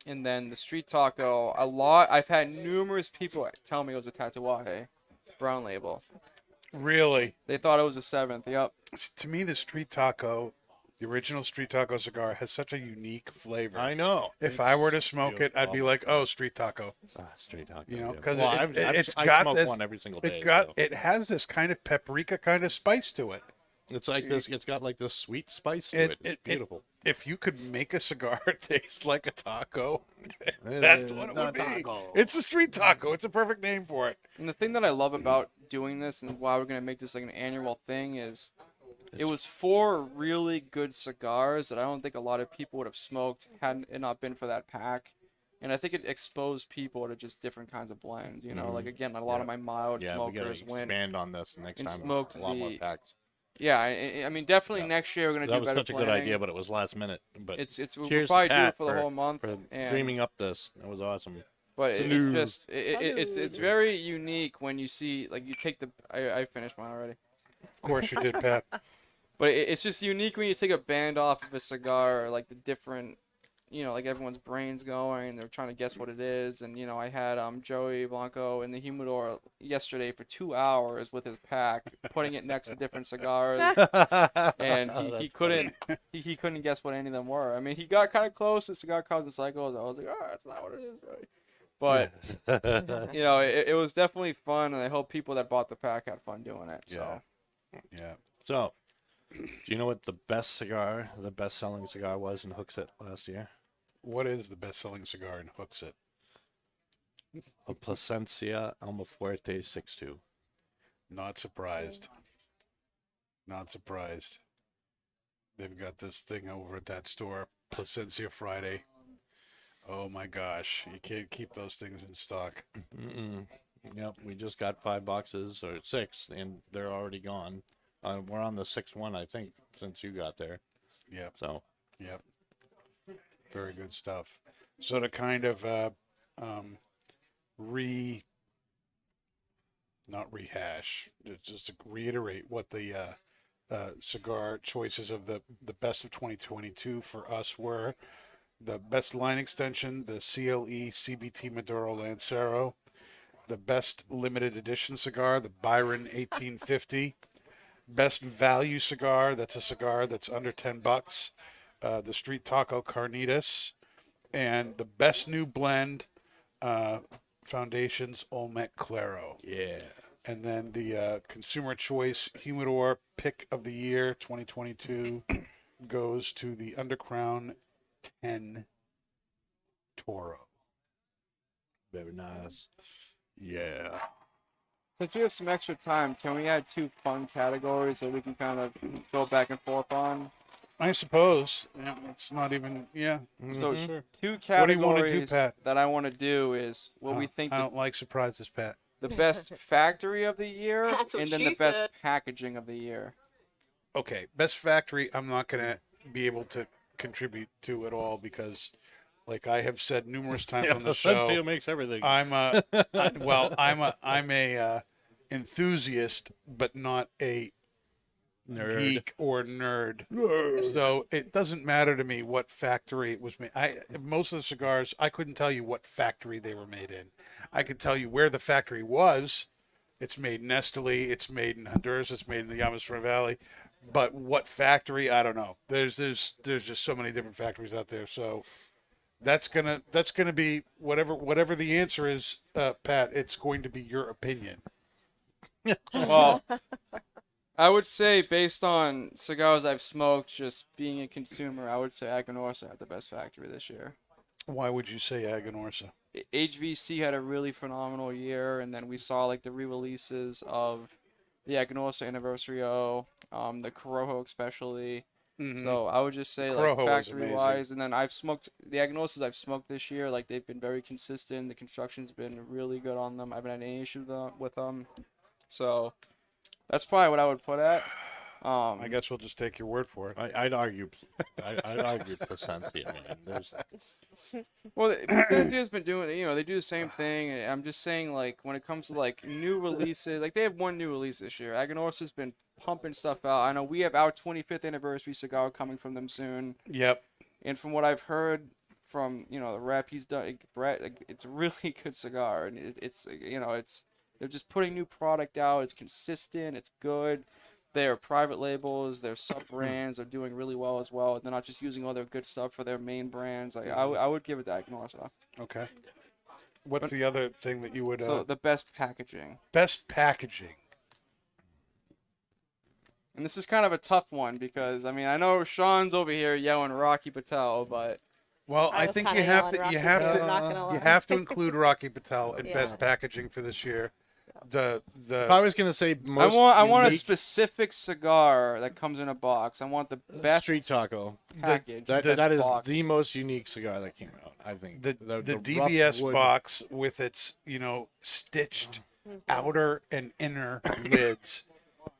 [SPEAKER 4] And then the Street Taco, I've had numerous people tell me it was a Tatuaje brown label.
[SPEAKER 2] Really?
[SPEAKER 4] They thought it was a 7th, yep.
[SPEAKER 2] To me, the Street Taco, the original Street Taco cigar, has such a unique flavor.
[SPEAKER 3] I know.
[SPEAKER 2] If I were to smoke it, I'd be like, "Oh, Street Taco."
[SPEAKER 3] Street taco.
[SPEAKER 2] Because
[SPEAKER 3] well,
[SPEAKER 2] it's
[SPEAKER 3] I
[SPEAKER 2] got
[SPEAKER 3] smoke
[SPEAKER 2] this.
[SPEAKER 3] one every single day.
[SPEAKER 2] It has this kind of paprika kind of spice to it.
[SPEAKER 3] It's like this. It's got like this sweet spice to it. It's beautiful.
[SPEAKER 2] If you could make a cigar taste like a taco, that's what it would be. It's a Street Taco. It's a perfect name for it.
[SPEAKER 4] And the thing that I love about doing this and why we're going to make this an annual thing is it was 4 really good cigars that I don't think a lot of people would have smoked had it not been for that pack. And I think it exposed people to just different kinds of blends. Again, a lot of my mild
[SPEAKER 3] Yeah, we gotta
[SPEAKER 4] smokers went.
[SPEAKER 3] expand on this next
[SPEAKER 4] and
[SPEAKER 3] time.
[SPEAKER 4] smoked
[SPEAKER 3] a lot more
[SPEAKER 4] the-
[SPEAKER 3] packs.
[SPEAKER 4] Yeah, I mean, definitely next year we're going to
[SPEAKER 3] That
[SPEAKER 4] do
[SPEAKER 3] was
[SPEAKER 4] better
[SPEAKER 3] such a good
[SPEAKER 4] planning.
[SPEAKER 3] idea, but it was last minute. But
[SPEAKER 4] We'll
[SPEAKER 3] cheers to
[SPEAKER 4] probably do
[SPEAKER 3] Pat
[SPEAKER 4] it for the whole month.
[SPEAKER 3] for
[SPEAKER 4] and-
[SPEAKER 3] dreaming up this. That was awesome.
[SPEAKER 4] But it's
[SPEAKER 3] Salute.
[SPEAKER 4] just it's very unique when you see you take the I finished mine already.
[SPEAKER 2] Of course you did, Pat.
[SPEAKER 4] But it's just unique when you take a band off of a cigar or the different like everyone's brains going. They're trying to guess what it is. And, I had Joey Blanco in the Humidor yesterday for 2 hours with his pack, putting it next to different cigars. And he couldn't he couldn't guess what any of them were. I mean, he got kind of close to Cigar Cubs and Cycles. I was like, oh, that's not what it is, right? But it was definitely fun, and I hope people that bought the pack had fun doing it. So
[SPEAKER 2] Yeah.
[SPEAKER 3] So, do you know what the best-selling cigar was in Hooksett last year?
[SPEAKER 2] What is the best-selling cigar in Hooksett?
[SPEAKER 3] A Plasencia Almafuerte 6.2.
[SPEAKER 2] Not surprised. Not surprised. They've got this thing over at that store, Placencia Friday. Oh my gosh, you can't keep those things in stock.
[SPEAKER 3] Yep, we just got 5 boxes or 6, and they're already gone. We're on the 6th one, I think, since you got there.
[SPEAKER 2] Yep,
[SPEAKER 3] So,
[SPEAKER 2] yep. Very good stuff. So to kind of not rehash, just to reiterate what the cigar choices of the best of 2022 for us were. The best line extension, the CLE CBT Maduro Lancero. The best limited edition cigar, the Byron 1850. Best value cigar, that's a cigar that's under $10. The Street Taco Carnitas. And the best new blend, Foundation's Olmec Claro.
[SPEAKER 3] yeah.
[SPEAKER 2] And then the Consumer Choice Humidor Pick of the Year 2022 goes to the Undercrown 10 Toro.
[SPEAKER 3] Very nice. Yeah.
[SPEAKER 4] since we have some extra time, can we add 2 fun categories that we can kind of go back and forth on?
[SPEAKER 2] I suppose. Yeah, it's not even, yeah.
[SPEAKER 4] So
[SPEAKER 2] Sure.
[SPEAKER 4] 2
[SPEAKER 2] What do you wanna do,
[SPEAKER 4] categories
[SPEAKER 2] Pat?
[SPEAKER 4] that I want to do is what we think
[SPEAKER 2] I don't like surprises, Pat.
[SPEAKER 4] the best factory of the year
[SPEAKER 6] That's what
[SPEAKER 4] and then
[SPEAKER 6] she
[SPEAKER 4] the best
[SPEAKER 6] said.
[SPEAKER 4] packaging of the year.
[SPEAKER 2] Okay, best factory, I'm not going to be able to contribute to at all because, like I have said numerous times on the
[SPEAKER 3] Plasencia
[SPEAKER 2] show,
[SPEAKER 3] makes everything.
[SPEAKER 2] I'm a enthusiast, but not a
[SPEAKER 3] Nerd.
[SPEAKER 2] geek or nerd. So it doesn't matter to me what factory it was made. Most of the cigars, I couldn't tell you what factory they were made in. I could tell you where the factory was. It's made in Esteli. It's made in Honduras. It's made in the Llamastra Valley. But what factory? I don't know. There's just so many different factories out there. So that's gonna be whatever the answer is, Pat. It's going to be your opinion.
[SPEAKER 4] Well, I would say based on cigars I've smoked, just being a consumer, I would say Aganorsa had the best factory this year.
[SPEAKER 2] Why would you say Aganorsa?
[SPEAKER 4] HVC had a really phenomenal year, and then we saw like the re-releases of the Aganorsa Anniversary O, the Corojo especially. So I would just say like
[SPEAKER 2] Corojo was
[SPEAKER 4] factory-wise, and then I've smoked the Agnorsas I've smoked this year. Like they've been very consistent. The construction's been really good on them. I haven't had any issue with them. So that's probably what I would put at.
[SPEAKER 2] I guess we'll just take your word for it.
[SPEAKER 3] I'd argue Plasencia, man. There's
[SPEAKER 4] Well, Placencia's been doing, they do the same thing. I'm just saying, like, when it comes to, like, new releases, like, they have 1 new release this year. Aganorsa's been pumping stuff out. I know we have our 25th anniversary cigar coming from them soon.
[SPEAKER 2] Yep.
[SPEAKER 4] And from what I've heard from, the rep he's done, Brett, like, it's a really good cigar. And they're just putting new product out. It's consistent. It's good. They're private labels, they're sub-brands, they're doing really well as well. They're not just using all their good stuff for their main brands. Like I would give it to Aganorsa.
[SPEAKER 2] Okay. What's the other thing that you would...
[SPEAKER 4] So the best packaging.
[SPEAKER 2] Best packaging.
[SPEAKER 4] And this is kind of a tough one because, I mean, I know Sean's over here yelling Rocky Patel, but...
[SPEAKER 2] Well,
[SPEAKER 5] I
[SPEAKER 2] I
[SPEAKER 5] was
[SPEAKER 2] think
[SPEAKER 5] kinda
[SPEAKER 2] you have
[SPEAKER 5] yelling
[SPEAKER 2] to
[SPEAKER 5] Rocky, I'm not gonna
[SPEAKER 2] you
[SPEAKER 5] lie.
[SPEAKER 2] have to include Rocky Patel in
[SPEAKER 5] Yeah.
[SPEAKER 2] best packaging for this year.
[SPEAKER 3] if I was gonna say most
[SPEAKER 4] I want a
[SPEAKER 3] unique
[SPEAKER 4] specific cigar that comes in a box. I want the best
[SPEAKER 3] street taco.
[SPEAKER 4] package.
[SPEAKER 3] That
[SPEAKER 4] best
[SPEAKER 3] is
[SPEAKER 4] box.
[SPEAKER 3] the most unique cigar that came out. I think
[SPEAKER 2] the
[SPEAKER 3] rough
[SPEAKER 2] DBS
[SPEAKER 3] wood-
[SPEAKER 2] box with its stitched outer and inner lids.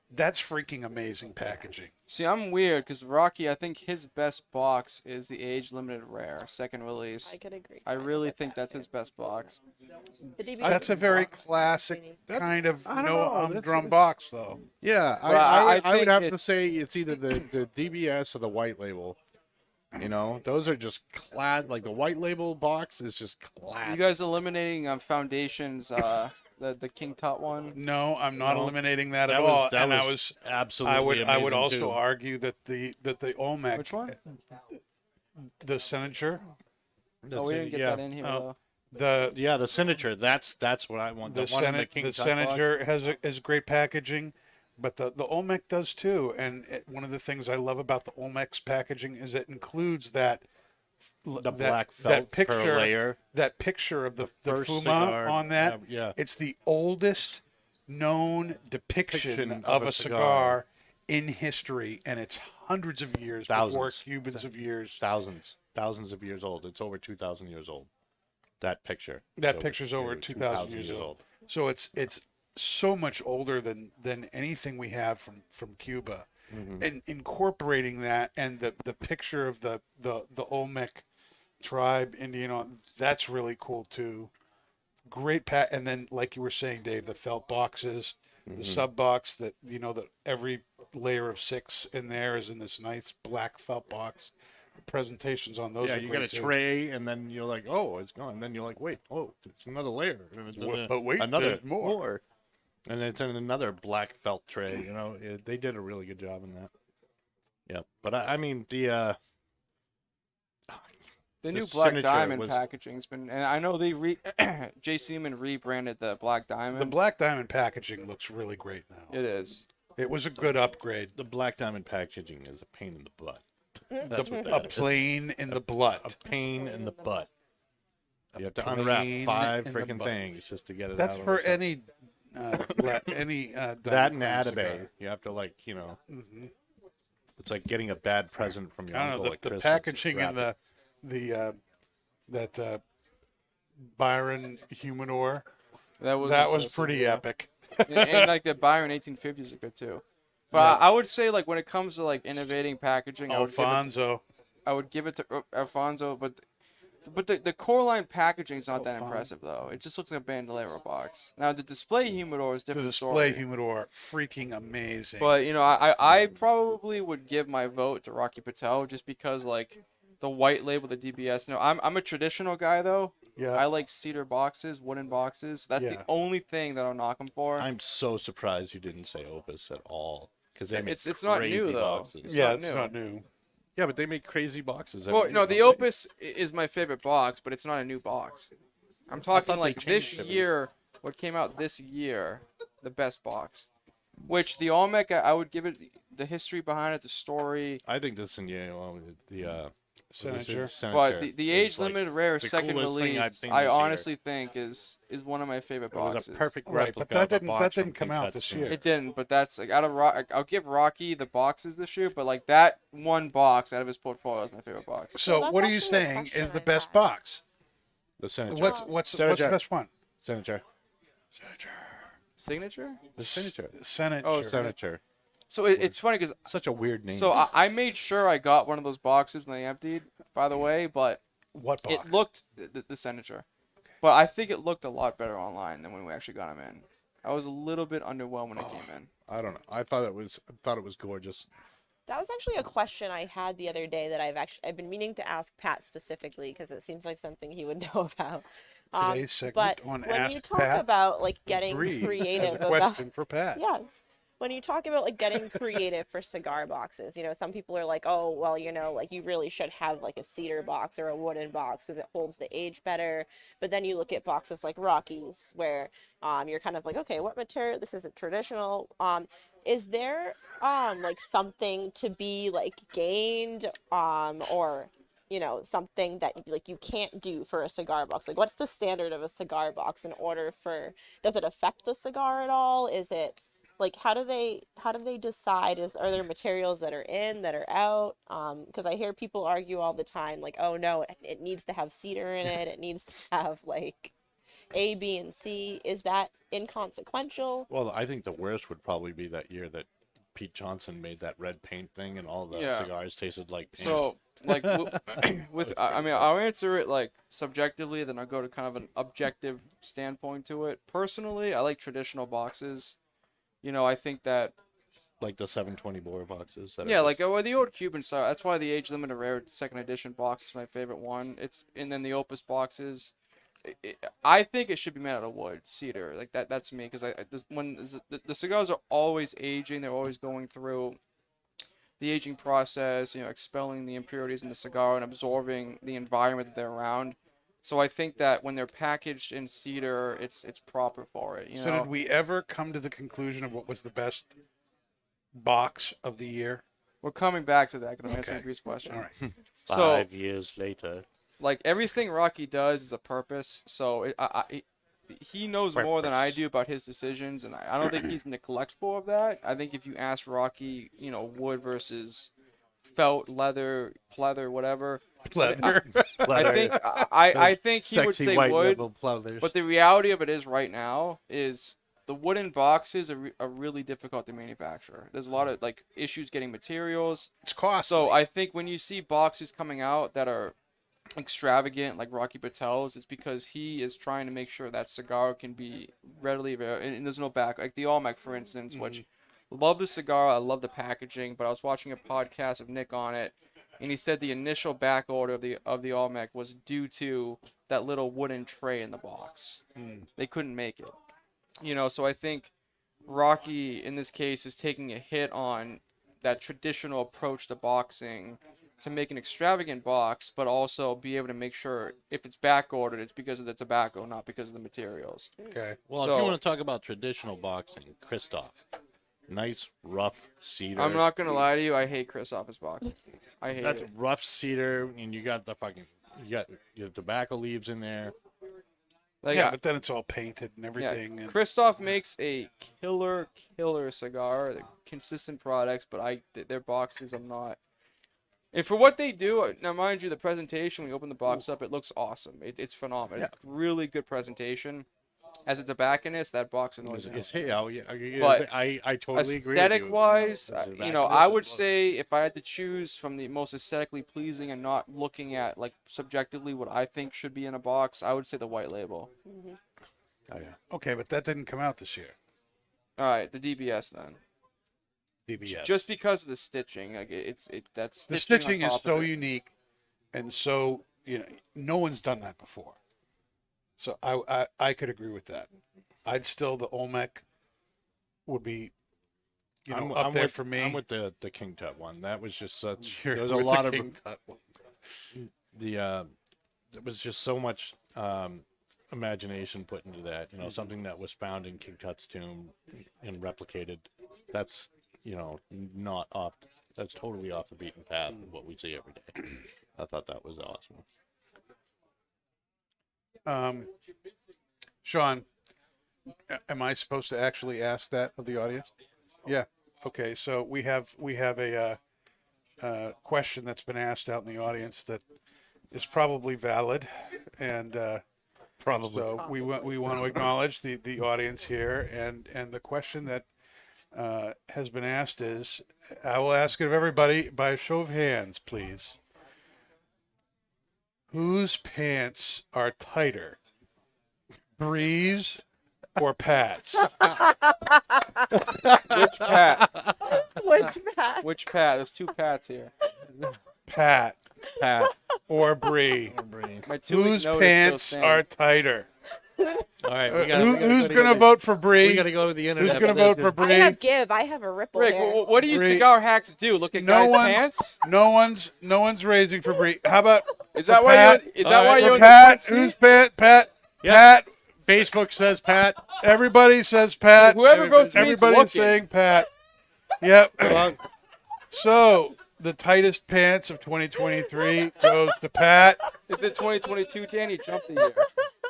[SPEAKER 2] That's freaking amazing packaging.
[SPEAKER 4] See, I'm weird because Rocky, I think his best box is the age limited rare second release.
[SPEAKER 5] I could agree.
[SPEAKER 4] I
[SPEAKER 5] kinda
[SPEAKER 4] really
[SPEAKER 5] with
[SPEAKER 4] think
[SPEAKER 5] that,
[SPEAKER 4] that's
[SPEAKER 5] too.
[SPEAKER 4] his best box.
[SPEAKER 5] The DB
[SPEAKER 2] That's a very classic
[SPEAKER 5] That's-
[SPEAKER 2] kind of
[SPEAKER 3] I don't
[SPEAKER 2] no
[SPEAKER 3] know, that's-
[SPEAKER 2] humdrum box, though.
[SPEAKER 3] Yeah,
[SPEAKER 4] Well,
[SPEAKER 3] I
[SPEAKER 4] I
[SPEAKER 3] would
[SPEAKER 4] think
[SPEAKER 3] have to
[SPEAKER 4] it's-
[SPEAKER 3] say it's either the DBS or the white label. You know, those are just like the white label box is just classic.
[SPEAKER 4] You guys eliminating Foundations, the King Tut one?
[SPEAKER 2] No, I'm not
[SPEAKER 3] No.
[SPEAKER 2] eliminating that at
[SPEAKER 3] That
[SPEAKER 2] all.
[SPEAKER 3] was- that
[SPEAKER 2] and I
[SPEAKER 3] was
[SPEAKER 2] was
[SPEAKER 3] absolutely
[SPEAKER 2] I would
[SPEAKER 3] amazing,
[SPEAKER 2] also
[SPEAKER 3] too.
[SPEAKER 2] argue that the Olmec,
[SPEAKER 4] Which one?
[SPEAKER 2] the Signature,
[SPEAKER 4] Oh, we didn't get
[SPEAKER 3] yeah.
[SPEAKER 4] that in here
[SPEAKER 2] Oh.
[SPEAKER 4] though.
[SPEAKER 3] The Signature. That's what I want. The one in the King
[SPEAKER 2] the
[SPEAKER 3] Tut box.
[SPEAKER 2] Senator has great packaging, but the Olmec does too. And one of the things I love about the Olmec's packaging is it includes that
[SPEAKER 3] black felt per
[SPEAKER 2] picture,
[SPEAKER 3] layer.
[SPEAKER 2] that picture of the
[SPEAKER 3] first
[SPEAKER 2] Fuma
[SPEAKER 3] cigar.
[SPEAKER 2] on that.
[SPEAKER 3] Yeah.
[SPEAKER 2] It's the oldest known depiction
[SPEAKER 3] Depiction
[SPEAKER 2] of
[SPEAKER 3] of
[SPEAKER 2] a
[SPEAKER 3] a
[SPEAKER 2] cigar in history, and it's hundreds of years before
[SPEAKER 3] Thousands.
[SPEAKER 2] Cubans of years.
[SPEAKER 3] Thousands of years old. It's over 2,000 years old. That picture.
[SPEAKER 2] That picture's over 2,000 years old. So it's so much older than anything we have from Cuba, and incorporating that and the picture of the Olmec tribe Indian, that's really cool too. Great and then like you were saying, Dave, the felt boxes, the sub box that that every layer of 6 in there is in this nice black felt box. Presentations on those.
[SPEAKER 3] Yeah,
[SPEAKER 2] are
[SPEAKER 3] you
[SPEAKER 2] great
[SPEAKER 3] got a
[SPEAKER 2] too.
[SPEAKER 3] tray, and then you're like, oh, it's gone. And then you're like, wait, oh, it's another layer. And it's
[SPEAKER 2] But wait,
[SPEAKER 3] another
[SPEAKER 2] there's more.
[SPEAKER 3] And then it's in another black felt tray. They did a really good job in that. Yeah, but I mean the
[SPEAKER 4] new
[SPEAKER 3] the
[SPEAKER 4] Black
[SPEAKER 3] Signature
[SPEAKER 4] Diamond
[SPEAKER 3] was-
[SPEAKER 4] packaging's been, and I know they J. Seaman rebranded the Black Diamond.
[SPEAKER 2] The Black Diamond packaging looks really great now.
[SPEAKER 4] It is.
[SPEAKER 2] It was a good upgrade.
[SPEAKER 3] the black diamond packaging is a pain in the butt. That's what
[SPEAKER 2] A
[SPEAKER 3] that is.
[SPEAKER 2] plane in the blood.
[SPEAKER 3] A pain in the butt. You have to
[SPEAKER 2] plane
[SPEAKER 3] unwrap 5
[SPEAKER 2] in the
[SPEAKER 3] freaking
[SPEAKER 2] butt.
[SPEAKER 3] things just to get it
[SPEAKER 2] That's
[SPEAKER 3] out.
[SPEAKER 2] for
[SPEAKER 3] of the-
[SPEAKER 2] any
[SPEAKER 3] that and
[SPEAKER 2] diamond
[SPEAKER 3] Atabay.
[SPEAKER 2] cigar.
[SPEAKER 3] You have to it's like getting a bad present from your
[SPEAKER 2] I don't
[SPEAKER 3] uncle
[SPEAKER 2] know
[SPEAKER 3] at
[SPEAKER 2] the
[SPEAKER 3] Christmas.
[SPEAKER 2] packaging
[SPEAKER 3] Wrap
[SPEAKER 2] and
[SPEAKER 3] it.
[SPEAKER 2] that Byron Humidor
[SPEAKER 4] That was
[SPEAKER 2] was
[SPEAKER 4] impressive,
[SPEAKER 2] pretty
[SPEAKER 4] yeah.
[SPEAKER 2] epic.
[SPEAKER 4] and like the Byron 1850s are good too. But I would say like when it comes to like innovating packaging,
[SPEAKER 2] Alfonso.
[SPEAKER 4] I would give it to Alfonso, but the core line packaging is not that
[SPEAKER 2] Alfonso.
[SPEAKER 4] impressive though. It just looks like a bandolero box. Now the display humidor is
[SPEAKER 2] The
[SPEAKER 4] different
[SPEAKER 2] display
[SPEAKER 4] story.
[SPEAKER 2] Humidor, freaking amazing.
[SPEAKER 4] But I probably would give my vote to Rocky Patel just because like the white label, the DBS. No, I'm a traditional guy though.
[SPEAKER 2] yeah,
[SPEAKER 4] I like cedar boxes, wooden boxes. That's
[SPEAKER 2] Yeah.
[SPEAKER 4] the only thing that I'll knock them for.
[SPEAKER 3] I'm so surprised you didn't say Opus at all. Because they make
[SPEAKER 4] It's not new,
[SPEAKER 3] crazy
[SPEAKER 4] though.
[SPEAKER 3] boxes.
[SPEAKER 4] It's
[SPEAKER 2] yeah,
[SPEAKER 4] not
[SPEAKER 2] it's
[SPEAKER 4] new.
[SPEAKER 2] not new.
[SPEAKER 3] Yeah, but they make crazy boxes.
[SPEAKER 4] Well,
[SPEAKER 3] every
[SPEAKER 4] no,
[SPEAKER 3] year,
[SPEAKER 4] the
[SPEAKER 3] don't they?
[SPEAKER 4] Opus is my favorite box, but it's not a new box. I'm
[SPEAKER 3] thought
[SPEAKER 4] talking
[SPEAKER 3] they
[SPEAKER 4] like this
[SPEAKER 3] changed it.
[SPEAKER 4] year, what came out this year, the best box. Which the Olmec, I would give it the history behind it, the story.
[SPEAKER 3] I think this in the
[SPEAKER 2] Senator.
[SPEAKER 4] But the
[SPEAKER 3] is,
[SPEAKER 4] age
[SPEAKER 3] like,
[SPEAKER 4] limited rare
[SPEAKER 3] the
[SPEAKER 4] second
[SPEAKER 3] coolest thing I've
[SPEAKER 4] release,
[SPEAKER 3] seen
[SPEAKER 4] I
[SPEAKER 3] this year.
[SPEAKER 4] honestly think is one of my favorite
[SPEAKER 3] It was
[SPEAKER 4] boxes.
[SPEAKER 3] a perfect
[SPEAKER 2] Right,
[SPEAKER 3] replica
[SPEAKER 2] but that
[SPEAKER 3] of a
[SPEAKER 2] didn't-
[SPEAKER 3] box
[SPEAKER 2] that
[SPEAKER 3] from
[SPEAKER 2] didn't come
[SPEAKER 3] King
[SPEAKER 2] out
[SPEAKER 3] Tut's
[SPEAKER 2] this
[SPEAKER 3] King.
[SPEAKER 2] year.
[SPEAKER 4] It didn't, but that's like out of I'll give Rocky the boxes this year, but like that one box out of his portfolio is my favorite box.
[SPEAKER 2] So
[SPEAKER 5] that's
[SPEAKER 2] what are you
[SPEAKER 5] actually a
[SPEAKER 2] saying
[SPEAKER 5] question
[SPEAKER 2] is the
[SPEAKER 5] I
[SPEAKER 2] best
[SPEAKER 5] had.
[SPEAKER 2] box?
[SPEAKER 3] The Senator.
[SPEAKER 2] What's the
[SPEAKER 3] Senator.
[SPEAKER 2] best one?
[SPEAKER 3] Senator.
[SPEAKER 4] Signature?
[SPEAKER 3] The Senator.
[SPEAKER 2] Senator.
[SPEAKER 4] Oh,
[SPEAKER 3] Senator.
[SPEAKER 4] So it's funny because
[SPEAKER 3] Such a weird name.
[SPEAKER 4] so I made sure I got one of those boxes when they emptied, by the way, but
[SPEAKER 2] What box?
[SPEAKER 4] it looked the Senator, but I think it looked a lot better online than when we actually got them in. I was a little bit underwhelmed when it came in.
[SPEAKER 3] I don't know. I thought it was gorgeous.
[SPEAKER 5] That was actually a question I had the other day that I've been meaning to ask Pat specifically because it seems like something he would know about.
[SPEAKER 2] Today's segment
[SPEAKER 5] But
[SPEAKER 2] on
[SPEAKER 5] when
[SPEAKER 2] Ask
[SPEAKER 5] you talk
[SPEAKER 2] Pat,
[SPEAKER 5] about like getting
[SPEAKER 2] Bree has
[SPEAKER 5] creative
[SPEAKER 2] a
[SPEAKER 5] about
[SPEAKER 2] question for Pat.
[SPEAKER 5] yes, when you talk about like getting creative for cigar boxes, some people are like, oh well, like you really should have like a cedar box or a wooden box because it holds the age better. But then you look at boxes like Rockies where you're kind of like, okay, what material? This isn't traditional. Is there like something to be like gained or something that like you can't do for a cigar box? Like what's the standard of a cigar box in order for, does it affect the cigar at all? Is it like, how do they decide, are there materials that are in, that are out? Because I hear people argue all the time like, oh no, it needs to have cedar in it, it needs to have like A, B, and C. Is that inconsequential?
[SPEAKER 3] Well, I think the worst would probably be that year that Pete Johnson made that red paint thing and all the
[SPEAKER 4] Yeah.
[SPEAKER 3] cigars tasted like paint.
[SPEAKER 4] So like with I mean I'll answer it like subjectively, then I'll go to kind of an objective standpoint to it. Personally, I like traditional boxes. I think that
[SPEAKER 3] like the 720 bore boxes. That are
[SPEAKER 4] Yeah,
[SPEAKER 3] just-
[SPEAKER 4] like the old Cuban style. That's why the age limited rare second edition box is my favorite one. And then the Opus boxes. I think it should be made out of wood, cedar. Like that's me because the cigars are always aging. They're always going through the aging process. Expelling the impurities in the cigar and absorbing the environment that they're around. So I think that when they're packaged in cedar, it's proper for it.
[SPEAKER 2] So did we ever come to the conclusion of what was the best box of the year?
[SPEAKER 4] We're coming back to that. I'm
[SPEAKER 2] Okay.
[SPEAKER 4] answering Bree's question.
[SPEAKER 2] All right.
[SPEAKER 4] So
[SPEAKER 3] 5 years later.
[SPEAKER 4] like everything Rocky does is a purpose. So he knows more than I do about his decisions, and I don't think he's neglectful of that. I think if you ask Rocky, wood versus felt, leather, pleather, whatever,
[SPEAKER 2] Pleather.
[SPEAKER 4] I think he would
[SPEAKER 3] Sexy
[SPEAKER 4] say
[SPEAKER 3] white
[SPEAKER 4] wood.
[SPEAKER 3] leather pleathers.
[SPEAKER 4] But the reality of it is, right now, is the wooden boxes are really difficult to manufacture. There's a lot of issues getting materials.
[SPEAKER 2] It's costly.
[SPEAKER 4] So I think when you see boxes coming out that are extravagant like Rocky Patel's, it's because he is trying to make sure that cigar can be readily available, and there's no back, like the Olmec, for instance, which love the cigar, I love the packaging, but I was watching a podcast of Nick on it, and he said the initial back order of the Olmec was due to that little wooden tray in the box. They couldn't make it. So I think Rocky in this case is taking a hit on that traditional approach to boxing to make an extravagant box, but also be able to make sure if it's back ordered, it's because of the tobacco, not because of the materials.
[SPEAKER 2] Okay.
[SPEAKER 3] Well, if
[SPEAKER 4] So-
[SPEAKER 3] you want to talk about traditional boxing, Christoph, nice rough cedar.
[SPEAKER 4] I'm not gonna lie to you, I hate Chris off his box. I hate
[SPEAKER 3] That's
[SPEAKER 4] it.
[SPEAKER 3] rough cedar, and you got your tobacco leaves in there.
[SPEAKER 2] Yeah, but then it's all painted and everything. And
[SPEAKER 4] Christoph makes a killer cigar. They're consistent products, but their boxes I'm not. And for what they do, now mind you, the presentation, when you open the box up, it looks awesome. It's phenomenal. It's really good presentation. As a tobacconist, that box annoys me.
[SPEAKER 3] But I totally agree with you.
[SPEAKER 4] Aesthetic-wise,
[SPEAKER 3] As a
[SPEAKER 4] I would
[SPEAKER 3] tobacconist,
[SPEAKER 4] say if I had to choose from the most aesthetically pleasing and not looking at subjectively what I think should be in a box, I would say the white label.
[SPEAKER 3] oh, yeah.
[SPEAKER 2] okay, but that didn't come out this year.
[SPEAKER 4] All right, the DBS then.
[SPEAKER 2] DBS.
[SPEAKER 4] Just because of the stitching, that's
[SPEAKER 2] the
[SPEAKER 4] stitching
[SPEAKER 2] stitching
[SPEAKER 4] on
[SPEAKER 2] is
[SPEAKER 4] top
[SPEAKER 2] so
[SPEAKER 4] of it.
[SPEAKER 2] unique, and so no one's done that before. So I could agree with that. I'd still the Olmec would be up there
[SPEAKER 3] with,
[SPEAKER 2] for me.
[SPEAKER 3] I'm with the King Tut one. That was just such.
[SPEAKER 2] You're
[SPEAKER 3] There was a
[SPEAKER 2] with the
[SPEAKER 3] lot of
[SPEAKER 2] King Tut one.
[SPEAKER 3] there was just so much imagination put into that. Something that was found in King Tut's tomb and replicated. That's not off. That's totally off the beaten path of what we see every day. I thought that was awesome.
[SPEAKER 2] Sean, am I supposed to actually ask that of the audience? Yeah. Okay. So we have a question that's been asked out in the audience that is probably valid, and
[SPEAKER 3] Probably.
[SPEAKER 2] so we want to acknowledge the audience here, and the question that has been asked is, I will ask it of everybody by a show of hands, please. Whose pants are tighter, Breeze or Pat's?
[SPEAKER 4] Which Pat?
[SPEAKER 5] Which Pat?
[SPEAKER 4] Which Pat? There's two Pats here.
[SPEAKER 2] Pat
[SPEAKER 3] Pat.
[SPEAKER 2] or Bree?
[SPEAKER 4] My 2 week
[SPEAKER 2] Whose
[SPEAKER 4] notice
[SPEAKER 2] pants
[SPEAKER 4] still
[SPEAKER 2] are
[SPEAKER 4] stands.
[SPEAKER 2] tighter?
[SPEAKER 3] All right. We gotta,
[SPEAKER 2] Who's gonna vote for Bree?
[SPEAKER 3] We gotta go to the
[SPEAKER 2] Who's
[SPEAKER 3] internet.
[SPEAKER 2] gonna vote for
[SPEAKER 5] I
[SPEAKER 2] Bree?
[SPEAKER 5] have give. I have a ripple
[SPEAKER 4] Rick,
[SPEAKER 5] hair.
[SPEAKER 4] what do you
[SPEAKER 2] Bree.
[SPEAKER 4] cigar hacks do? Look at
[SPEAKER 2] No
[SPEAKER 4] guys'
[SPEAKER 2] one-
[SPEAKER 4] pants?
[SPEAKER 2] No one's raising for Bree. How about
[SPEAKER 4] Is that
[SPEAKER 2] for
[SPEAKER 4] why
[SPEAKER 2] Pat?
[SPEAKER 4] you? Is that why
[SPEAKER 2] For
[SPEAKER 4] you're in
[SPEAKER 2] Pat?
[SPEAKER 4] the
[SPEAKER 2] Who's Pat? Pat?
[SPEAKER 3] Yep.
[SPEAKER 2] Pat?
[SPEAKER 3] Facebook says Pat.
[SPEAKER 2] Everybody says Pat.
[SPEAKER 4] Whoever votes me's
[SPEAKER 2] Everybody's
[SPEAKER 4] looking.
[SPEAKER 2] saying Pat. Yep.
[SPEAKER 3] Well,
[SPEAKER 2] So the tightest pants of 2023 goes to Pat.
[SPEAKER 4] Is it 2022, Danny? Jump the year.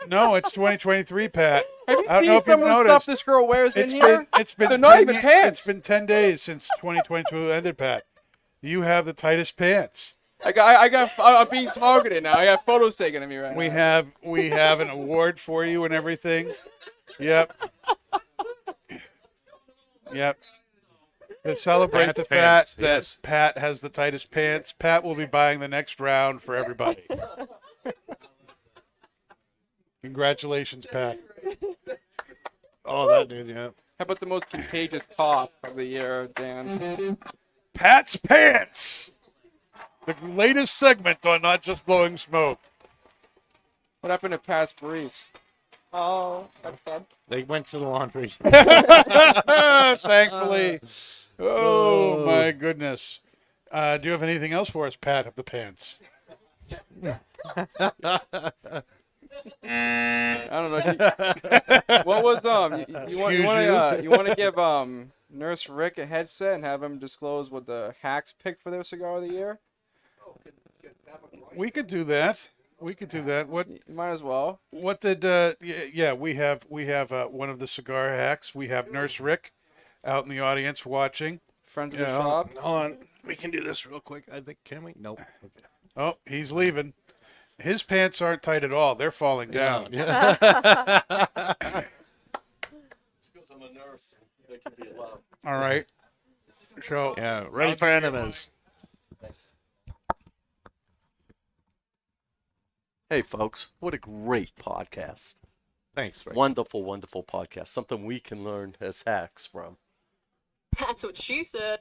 [SPEAKER 2] No, it's 2023, Pat.
[SPEAKER 4] Have you
[SPEAKER 2] I don't know
[SPEAKER 4] seen
[SPEAKER 2] if
[SPEAKER 4] some
[SPEAKER 2] you've
[SPEAKER 4] of the stuff
[SPEAKER 2] noticed.
[SPEAKER 4] this girl wears in
[SPEAKER 2] It's
[SPEAKER 4] here?
[SPEAKER 2] been
[SPEAKER 4] They're not
[SPEAKER 2] 10
[SPEAKER 4] even
[SPEAKER 2] ye-
[SPEAKER 4] pants.
[SPEAKER 2] It's been 10 days since 2022 ended, Pat. You have the tightest pants.
[SPEAKER 4] I'm being targeted now. I got photos taken of me right now.
[SPEAKER 2] We have an award for you and everything. Yep. Yep. To celebrate
[SPEAKER 3] Pat's
[SPEAKER 2] the fact
[SPEAKER 3] pants,
[SPEAKER 2] that
[SPEAKER 3] yes.
[SPEAKER 2] Pat has the tightest pants, Pat will be buying the next round for everybody. Congratulations, Pat.
[SPEAKER 3] oh, that dude, yeah.
[SPEAKER 4] How about the most contagious pop of the year, Dan?
[SPEAKER 2] Pat's Pants, the latest segment on Not Just Blowing Smoke.
[SPEAKER 4] What happened to Pat's briefs?
[SPEAKER 5] Oh, that's good.
[SPEAKER 3] They went to the laundry.
[SPEAKER 2] Thankfully. Oh, my goodness. Do you have anything else for us, Pat of the Pants?
[SPEAKER 4] I don't know. What was you want to give Nurse Rick a headset and have him disclose what the Hacks picked for their cigar of the year?
[SPEAKER 2] We could do that. What
[SPEAKER 4] You might as well.
[SPEAKER 2] what did yeah, we have one of the Cigar Hacks. We have Nurse Rick out in the audience watching.
[SPEAKER 4] Friends of the shop.
[SPEAKER 3] Hold on. We can do this real quick. I think. Can we? Nope. Okay.
[SPEAKER 2] Oh, he's leaving. His pants aren't tight at all. They're falling down.
[SPEAKER 3] Yeah.
[SPEAKER 2] All right. So
[SPEAKER 3] Yeah. Ready for enemies.
[SPEAKER 8] Hey, folks, what a great podcast.
[SPEAKER 3] Thanks, Rick.
[SPEAKER 8] Wonderful, wonderful podcast. Something we can learn as hacks from.
[SPEAKER 6] That's what she said.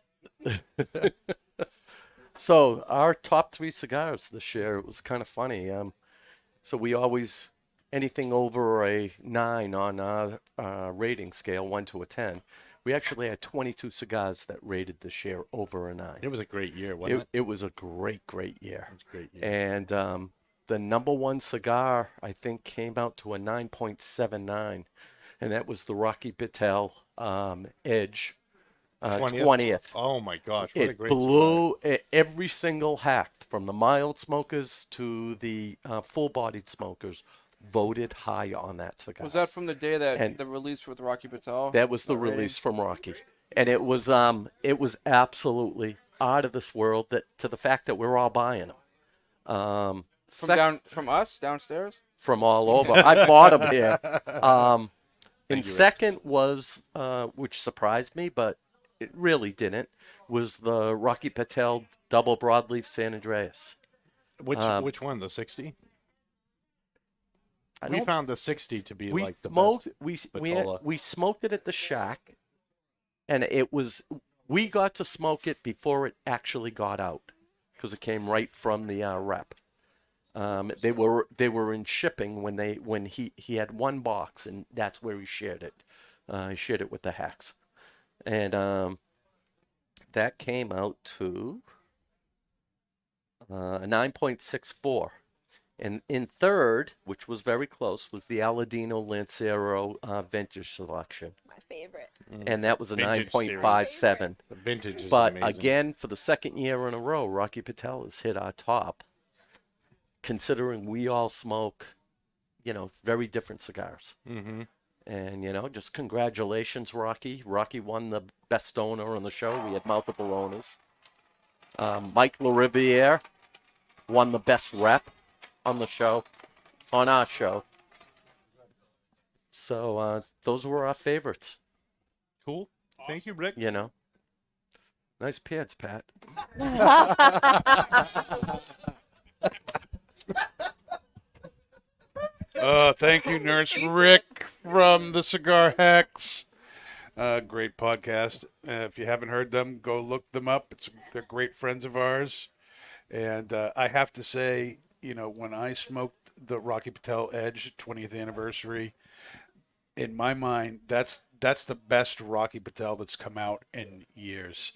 [SPEAKER 8] So, our top 3 cigars this year, it was kind of funny. So we always, anything over a 9 on our rating scale, 1 to a 10, we actually had 22 cigars that rated this year over a 9.
[SPEAKER 3] It was a great year, wasn't it?
[SPEAKER 8] It was a great, great year.
[SPEAKER 3] It was a great year.
[SPEAKER 8] And the number 1 cigar, I think, came out to a 9.79, and that was the Rocky Patel Edge 20th.
[SPEAKER 3] Oh my gosh! What a
[SPEAKER 8] It
[SPEAKER 3] great
[SPEAKER 8] blew every single hack, from the mild smokers to the full-bodied smokers, voted high on that cigar.
[SPEAKER 4] Was that from the day that
[SPEAKER 8] And-
[SPEAKER 4] the release with Rocky Patel?
[SPEAKER 8] That was the
[SPEAKER 4] That rating?
[SPEAKER 8] release from Rocky, and it was absolutely out of this world. That to the fact that we're all buying them.
[SPEAKER 4] From us downstairs?
[SPEAKER 8] From all over. I bought them here. And
[SPEAKER 3] you, Rick.
[SPEAKER 8] second was, which surprised me, but it really didn't, was the Rocky Patel double broadleaf San Andreas.
[SPEAKER 3] Which one? The 60?
[SPEAKER 8] I
[SPEAKER 3] We
[SPEAKER 8] don't-
[SPEAKER 3] found the 60 to be
[SPEAKER 8] we
[SPEAKER 3] like the
[SPEAKER 8] smoked.
[SPEAKER 3] best.
[SPEAKER 8] We smoked it at the shack, and we got to smoke it before it actually got out, because it came right from the rep. They were in shipping when he had one box, and that's where he shared it. He shared it with the hacks, and that came out to a 9.64. And in third, which was very close, was the Aladino Lancero Vintage Selection,
[SPEAKER 5] My favorite.
[SPEAKER 8] and that was a
[SPEAKER 3] Vintage
[SPEAKER 8] 9.57.
[SPEAKER 3] The vintage is
[SPEAKER 8] But
[SPEAKER 3] amazing.
[SPEAKER 8] again, for the second year in a row, Rocky Patel has hit our top, considering we all smoke, very different cigars.
[SPEAKER 3] Mm-hmm.
[SPEAKER 8] And, just congratulations, Rocky. Rocky won the best owner on the show. We had multiple owners. Mike LaRiviere won the best rep on the show, on our show. So those were our favorites,
[SPEAKER 3] Cool. Thank you, Rick.
[SPEAKER 8] Nice pants, Pat.
[SPEAKER 2] Thank you, Nurse Rick from the Cigar Hacks. Great podcast. If you haven't heard them, go look them up. They're great friends of ours. And I have to say, when I smoked the Rocky Patel Edge 20th anniversary, in my mind, that's the best Rocky Patel that's come out in years.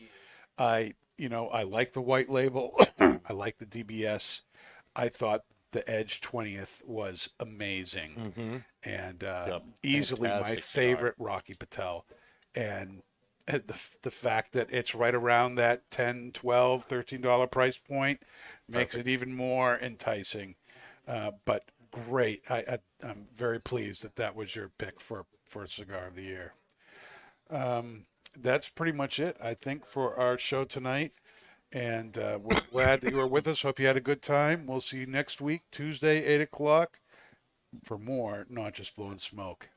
[SPEAKER 2] I like the white label. I like the DBS. I thought the Edge 20th was amazing,
[SPEAKER 3] Mm-hmm.
[SPEAKER 2] and easily my
[SPEAKER 3] fantastic
[SPEAKER 2] favorite Rocky Patel. And the fact that it's right around that $10, $12, $13 price point makes it even more enticing. But great. I'm very pleased that was your pick for Cigar of the Year. That's pretty much it, I think, for our show tonight. And we're glad that you were with us. Hope you had a good time. We'll see you next week, Tuesday, 8 o'clock, for more Not Just Blowing Smoke.